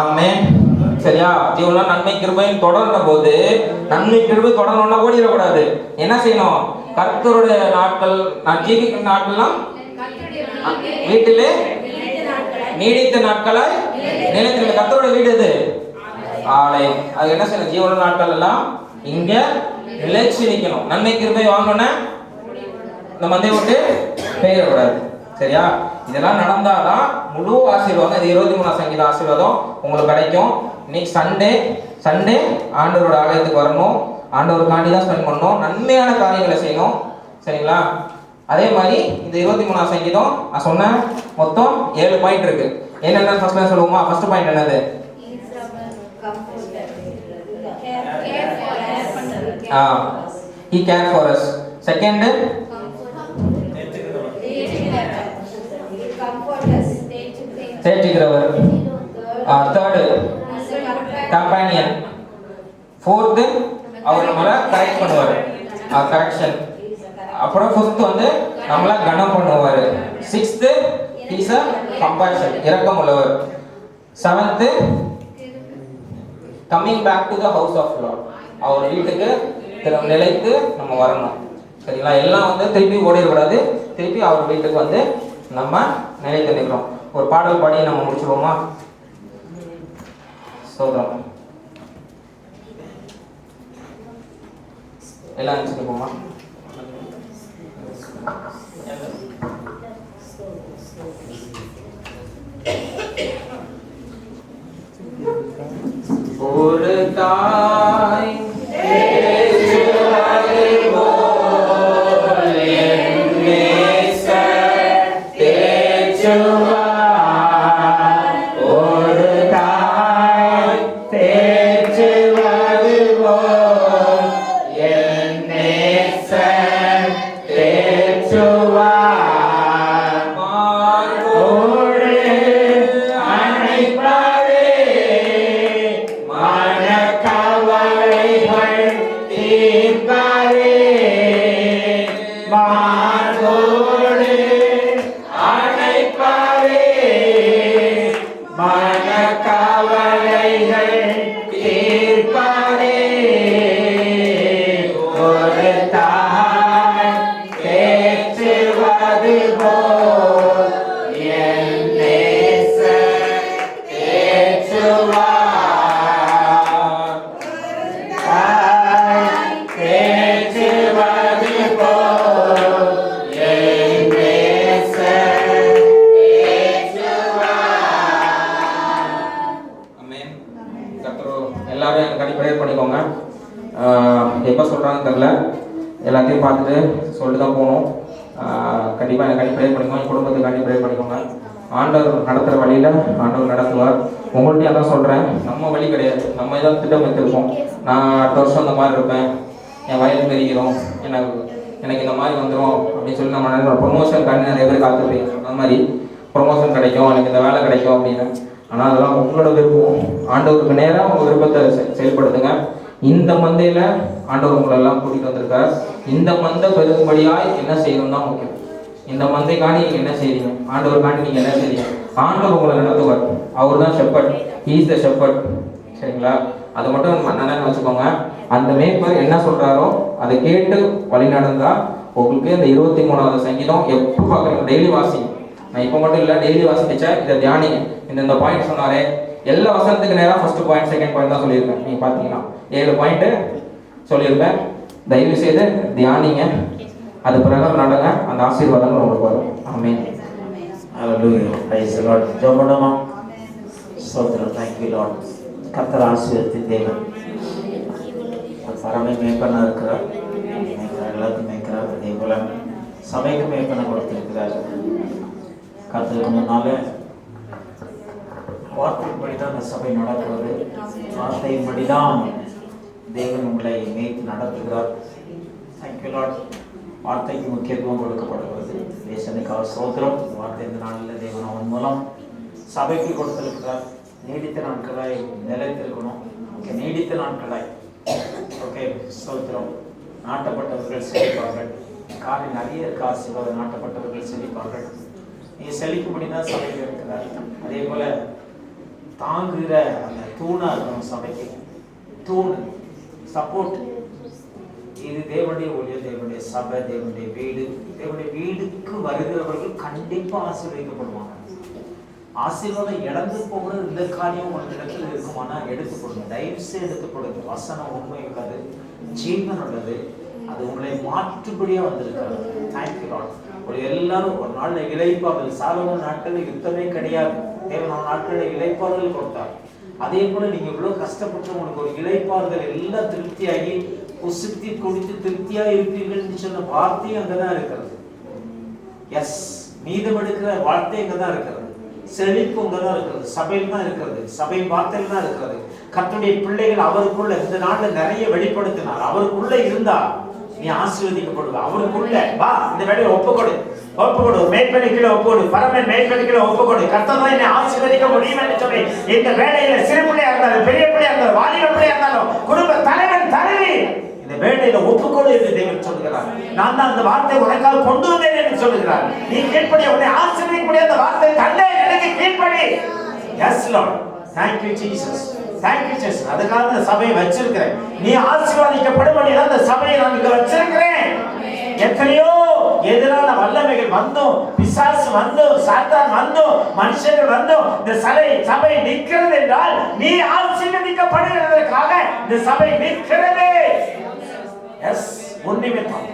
ஆமென். சரியா? ஜீவன நன்மை கிருபையும் தொடர்ந்த போது, நன்மை கிருபை தொடரணும்னா ஓடிடக்கூடாது. என்ன செய்யணும்? கர்த்தருடைய நாட்கள், நான் ஜீவிக்கும் நாட்கள்லாம் வீட்டிலே நீடித்த நாட்களாய் நிலைத்திருக்க. கர்த்தருடைய வீடு எது? ஆலயம். அது என்ன செய்யணும்? ஜீவன நாட்கள் எல்லாம் இங்க நிலைச்சு நிக்கணும். நன்மை கிருபை வாங்கணும்னா இந்த மந்தையை விட்டு பெயரக்கூடாது. சரியா? இதெல்லாம் நடந்தாதான் முழு ஆசீர்வாதம். இது 23 சங்கீத ஆசீர்வாதம் உங்களுக்கு கிடைக்கும். இன்னைக்கு சண்டே ஆண்டவரோட ஆலயத்துக்கு வரணும், ஆண்டவருக்காண்டி தான் ஸ்பெண்ட் பண்ணணும், நன்மையான காரியங்களை செய்யணும். சரிங்களா? அதே மாதிரி இந்த 23 சங்கீதம் நான் சொன்ன மொத்தம் 7 பாயிண்ட் இருக்கு. என்னென்ன ஃபர்ஸ்ட் சொல்லுவோமா? ஃபர்ஸ்ட் பாயிண்ட் என்னது? He care for us. Second, தேற்றுகிறவர். Third, companion. Fourth, அவர் நம்மளை கரெக்ட் பண்ணுவார், கரெக்ஷன். அப்புறம் ஃபிஃப்த் வந்து நம்மளை கனம் பண்ணுவார். சிக்ஸ்த், இஸ் அ கம்பேஷன், இரக்கம் உள்ளவர். Seventh, coming back to the house of Lord, அவர் வீட்டுக்கு நிலைத்து நம்ம வரணும். சரிங்களா? எல்லாம் வந்து திருப்பி ஓடிடக்கூடாது, திருப்பி அவர் வீட்டுக்கு வந்து நம்ம நிலைத்து நிற்கிறோம். ஒரு பாடல் பாடி நம்ம முடிச்சிருவோமா? சோதரம் எல்லாம் நினைச்சுக்கோமா? ஒரு தாய் எப்போ சொல்கிறாங்கன்னு தெரில, எல்லாத்தையும் பார்த்துட்டு சொல்லிட்டு தான் போகணும். கண்டிப்பாக எனக்கு ப்ரே பண்ணிக்கோங்க, என் குடும்பத்துக்கு ப்ரே பண்ணிக்கோங்க. ஆண்டவர் நடத்துகிற வழியில் ஆண்டவர் நடத்துவார். உங்கள்கிட்டையும் அதான் சொல்கிறேன், நம்ம வழி கிடையாது, நம்ம ஏதாவது திட்டம் வைத்திருப்போம். நான் அடுத்த வருஷம் இந்த மாதிரி இருப்பேன், என் வயல் பெருகிறோம், எனக்கு இந்த மாதிரி வந்துடும் அப்படின்னு சொல்லி நம்ம ப்ரொமோஷன் நிறைய பேர் காத்துருப்பீங்க. அந்த மாதிரி ப்ரொமோஷன் கிடைக்கும், எனக்கு இந்த வேலை கிடைக்கும் அப்படின்னு. ஆனால் அதெல்லாம் உங்களோட விருப்பம். ஆண்டவருக்கு நேராக உங்கள் விருப்பத்தை செயல்படுத்துங்க. இந்த மந்தையில் ஆண்டவர் உங்களெல்லாம் கூட்டிகிட்டு வந்திருக்கார். இந்த மந்தை பெருகும்படியாய் என்ன செய்யணும் தான் முக்கியம். இந்த மந்தைக்காண்டி நீங்கள் என்ன செய்றீங்க, ஆண்டவருக்காண்டி நீங்கள் என்ன செய்றீங்க. ஆண்டவர் உங்களை நடத்துவார். அவர் தான் ஷெப்பர்ட், ஹீஸ் த ஷெப்பர்ட். சரிங்களா? அதை மட்டும் நல்லா வச்சுக்கோங்க. அந்த மேய்ப்பர் என்ன சொல்கிறாரோ அதை கேட்டு வழி நடந்தால் உங்களுக்கு இந்த 23வது சங்கீதம் எப்போ பார்க்குறீங்க, டெய்லி வாசிங்க. நான் இப்போ மட்டும் இல்லை, டெய்லி வாசிச்சா இதை தியானிங்க. இந்த பாயிண்ட் சொன்னாரே, எல்லா வசனத்துக்கு நேரம் ஃபர்ஸ்ட் பாயிண்ட் செகண்ட் பாயிண்ட் தான் சொல்லியிருக்கேன். நீங்கள் பார்த்தீங்கன்னா 7 பாயிண்ட்டு சொல்லியிருப்பேன். தயவு செய்து தியானிங்க, அது பிரகாரம் நடங்க. அந்த ஆசீர்வாதங்கள் உங்களுக்கு வரும். Amen. Hallelujah. Praise the Lord. ஜெபமா. ஸ்தோத்திரம். Thank you Lord. கர்த்தர் ஆசீர்வதித்த தேவன். பரமை மேய்ப்பனாக இருக்கிறார். எல்லாத்தையும் மேய்க்கிறார். அதே போல சபைக்கு மேய்ப்பனை கொடுத்திருக்கிறார். கர்த்தருக்கு முன்னால வார்த்தையின்படி தான் அந்த சபை நடக்கிறது. வார்த்தையின்படி தான் தேவன் உங்களை மேய்த்து நடத்துகிறார். Thank you Lord. வார்த்தைக்கு முக்கியத்துவம் கொடுக்கப்படுகிறது. தேசனுக்காக ஸ்தோத்திரம். வார்த்தை இந்த நாளில் தேவன் அவன் மூலம் சபைக்கு கொடுத்திருக்கிறார். நீடித்த நாட்களாய் நிலைத்திருக்கணும். ஓகே, நீடித்த நாட்களாய். ஓகே, ஸ்தோத்திரம். நாட்டப்பட்டவர்கள் செழிப்பார்கள். காரில் நிறைய இருக்க ஆசீர்வாதம். நாட்டப்பட்டவர்கள் செழிப்பார்கள். நீ செழிக்கும்படி தான் சபைக்கு இருக்கிறார். அதே போல தாங்குகிற அந்த தூணா இருக்கணும் சபைக்கு. தூண், சப்போர்ட். இது தேவனுடைய ஊழியம், தேவனுடைய சபை, தேவனுடைய வீடு. தேவனுடைய வீடுக்கு வருகிறவர்கள் கண்டிப்பா ஆசீர்வதிக்கப்படுவாங்க. ஆசீர்வாதம் இழந்து போகிற இந்த காரியம் ஒரு இடத்துல இருக்குமானா எடுத்துக்கொடுங்க. தயவுசு எடுத்துக்கொடுங்க. வசனம் உண்மை உள்ளது, ஜீவன் உள்ளது. அது உங்களை மாற்றுபடியா வந்திருக்கிறது. Thank you Lord. ஒரு எல்லாரும் ஒரு நாள்ல இளைப்பாறுதல். சாலமோன் நாட்களில் யுத்தமே கிடையாது. தேவன் நாட்களில் இளைப்பாறுதல் கொடுத்தார். அதே போல நீங்க இவ்வளவு கஷ்டப்பட்டு உங்களுக்கு ஒரு இளைப்பாறுதல் எல்லாம் திருப்தியாகி புசுத்தி குடித்து திருப்தியா இருப்பீர்கள் சொன்ன வார்த்தையும் அங்கதான் இருக்கிறது. எஸ், மீதம் எடுக்கிற வார்த்தை அங்கதான் இருக்கிறது. செழிப்பு அங்கதான் இருக்கிறது. சபையில் தான் இருக்கிறது. சபை வார்த்தையில் தான் இருக்கிறது. கர்த்தருடைய பிள்ளைகள் அவருக்குள்ள இந்த நாள்ல நிறைய வெளிப்படுத்தினார். அவருக்குள்ள இருந்தா நீ ஆசீர்வதிக்கப்படுவ. அவருக்குள்ள வா, இந்த வேலையை ஒப்புக்கொடு. மேற்படிக்கல ஒப்புக்கொடு. பரமன் மேற்படிக்கல ஒப்புக்கொடு. கர்த்தர் தான் என்னை ஆசீர்வதிக்க முடியும் என்று சொல்லி இந்த வேலையில சிறு பிள்ளையா இருந்தாலும் பெரிய பிள்ளையா இருந்தாலும் வாலிப பிள்ளையா இருந்தாலும் குடும்ப தலைவன் தலைவி இந்த வேலையில ஒப்புக்கொடு என்று தேவன் சொல்கிறார். நான் தான் அந்த வார்த்தை உனக்காக கொண்டு வந்தேன் என்று சொல்கிறார். நீ கீழ்ப்படி, உன்னை ஆசீர்வதிக்கக்கூடிய அந்த வார்த்தை கண்டே எனக்கு கீழ்ப்படி. Yes Lord. Thank you Jesus. Thank you Jesus. அதுக்காக அந்த சபையை வச்சிருக்கிறேன். நீ ஆசீர்வதிக்கப்படும்படி அந்த சபையை நான் இங்க வச்சிருக்கிறேன். எத்தனையோ எதிரான வல்லமைகள் வந்தும், பிசாசு வந்தும், சாத்தான் வந்தும், மனுஷர்கள் வந்தும் இந்த சபை நிற்கிறது என்றால் நீ ஆசீர்வதிக்கப்படுகிறதற்காக இந்த சபை நிற்கிறது. எஸ், உன் நிமித்தம்,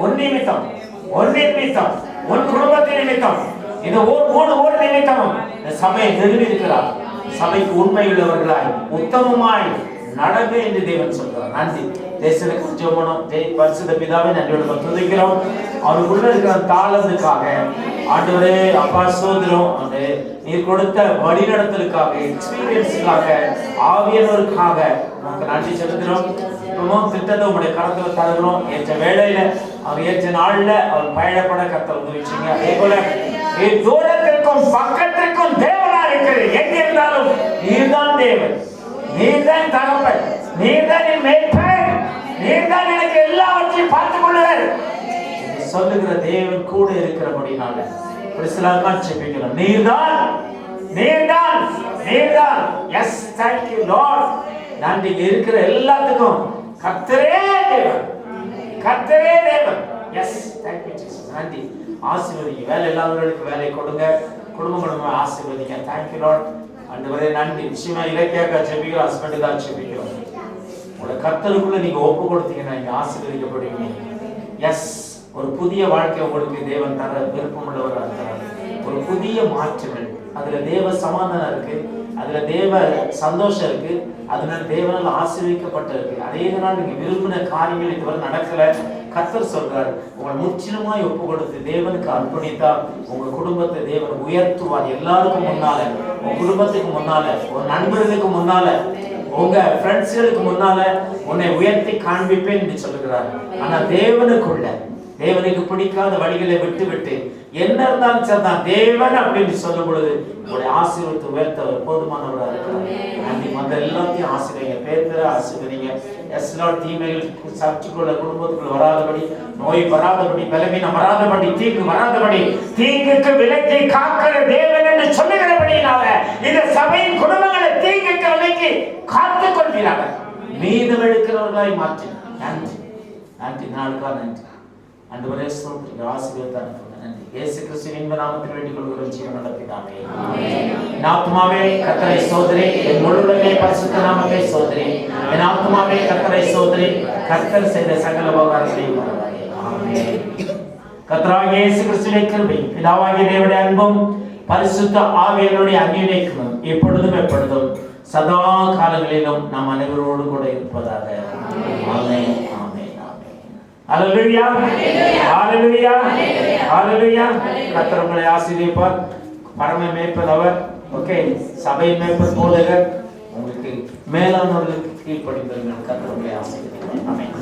உன் நிமித்தம், உன் நிமித்தம், உன் குடும்பத்தின் நிமித்தம், இது ஒரு நிமித்தமும் இந்த சபையை நிறுவியிருக்கிறார். சபைக்கு உண்மையுள்ளவர்களாய் உத்தமமாய் நடங்க என்று தேவன் சொல்கிறார். நன்றி. தேசனுக்கு ஜெபம். பரிசுத்த பிதாவே நன்றியோடு துதிக்கிறோம். அவருக்குள்ள இருக்கிற தாளத்துக்காக ஆண்டவரே அப்பா சோதரம். நீர் கொடுத்த வழிநடத்தலுக்காக, எக்ஸ்பீரியன்ஸுக்காக, ஆவியானவருக்காக நமக்கு நன்றி செலுத்துகிறோம். திட்டத்தை உங்களுடைய கரத்துல தருகிறோம். ஏற்ற வேளையில அவர் ஏற்ற நாள்ல அவர் பயணப்பட கர்த்தர் உதவிச்சீங்க. அதே போல தூரத்திற்கும் பக்கத்திற்கும் தேவனா இருக்கிறது. எங்க இருந்தாலும் நீர்தான் தேவன், நீர்தான் தகப்பன், நீர்தான் என் மேய்ப்பன், நீர்தான் எனக்கு எல்லாவற்றையும் பார்த்துக் கொள்ளுவர் சொல்லுகிற தேவன் கூட இருக்கிறபடினால ஜெபிக்கிறோம். நீர்தான், நீர்தான், நீர்தான். Yes, thank you Lord. நன்றி. இருக்கிற எல்லாத்துக்கும் கர்த்தரே தேவன், கர்த்தரே தேவன். Yes, thank you Jesus. நன்றி. ஆசீர்வதிங்க. வேலை இல்லாதவர்களுக்கு வேலை கொடுங்க. குடும்பம் ஆசீர்வதிங்க. Thank you Lord. ஆண்டவரே நன்றி. நிச்சயமா இலக்கியாக ஜெபிக்கிறோம். ஹஸ்பண்ட் தான் ஜெபிக்கிறோம். உங்களோட கர்த்தருக்குள்ள நீங்க ஒப்பு கொடுத்தீங்கன்னா நீங்க ஆசீர்வதிக்கப்படுவீங்க. எஸ், ஒரு புதிய வாழ்க்கை உங்களுக்கு தேவன் தர விருப்பமுள்ளவராக இருக்கிறார். ஒரு புதிய மாற்றங்கள், அதுல தேவ சமாதானம் இருக்கு, அதுல தேவ சந்தோஷம் இருக்கு, அதனால தேவனால் ஆசீர்வதிக்கப்பட்டிருக்கு. அதே நாள் நீங்க விரும்பின காரியங்கள் இதுவரை நடக்கல. கர்த்தர் சொல்றார், உங்களை முற்றிலுமாய் ஒப்பு கொடுத்து தேவனுக்கு அர்ப்பணித்தா உங்க குடும்பத்தை தேவன் உயர்த்துவார். எல்லாருக்கும் முன்னால, உங்க குடும்பத்துக்கு முன்னால, உங்க நண்பர்களுக்கு முன்னால, உங்க ஃப்ரெண்ட்ஸ்களுக்கு முன்னால உன்னை உயர்த்தி காண்பிப்பேன் என்று சொல்லுகிறார். ஆனா தேவனுக்குள்ள தேவனுக்கு பிடிக்காத வழிகளை விட்டு விட்டு என்ன இருந்தாலும் சரிதான் தேவன் அப்படின்னு சொல்லும் பொழுது உங்களுடைய ஆசீர்வாதத்தை உயர்த்தவர் போதுமானவராக இருக்கிறார். எல்லாத்தையும் ஆசீர்வதிங்க, பேர் ஆசீர்வதிங்க. தீமைகள் சர்ச்சுக்குள்ள குடும்பத்துக்குள்ள வராதபடி, நோய் வராதபடி, பலவீனம் வராதபடி, தீங்கு வராதபடி, தீங்குக்கு விலக்கி காக்கிற தேவன் என்று சொல்லுகிறபடினால இந்த சபையின் குடும்பங்களை தீங்குக்கு விலக்கி காத்துக் கொள்கிறாங்க. மீதம் எடுக்கிறவர்களாய் மாற்றி நன்றி நன்றி நாளுக்கா நன்றி. ஆண்டவரே ஸ்தோத்திரம், ஆசீர்வாதம் நன்றி. இயேசு கிறிஸ்துவின் நாமத்தில் வேண்டிக் கொள்கிறோம் ஜீவன் நடப்பிதாமே. என் ஆத்துமாவே கர்த்தரை ஸ்தோத்திரி, என் முழுவதுமே பரிசுத்த நாமத்தை ஸ்தோத்திரி. என் ஆத்துமாவே கர்த்தரை ஸ்தோத்திரி, கர்த்தர் செய்த சகல உபகாரங்களையும் மறவாதே. ஆமென். கர்த்தராகிய இயேசு கிறிஸ்துவின் கிருபை, பிதாவாகிய தேவனுடைய அன்பும் பரிசுத்த ஆவியானவருடைய அந்நியனைக்கும் இப்பொழுதும் எப்பொழுதும் சதா காலங்களிலும் நாம் அனைவரோடு கூட இருப்பதாக. ஆமென். ஹல்லேலூயா, ஹல்லேலூயா, ஹல்லேலூயா. கர்த்தர் உங்களை ஆசீர்வதிப்பார். பரம மேய்ப்பர் அவர். ஓகே, சபை மேய்ப்பர் போதகர் உங்களுக்கு மேலானவர்களுக்கு கீழ்ப்படிந்தவர்கள். கர்த்தர் உங்களை ஆசீர்வதிப்பார். ஆமென்.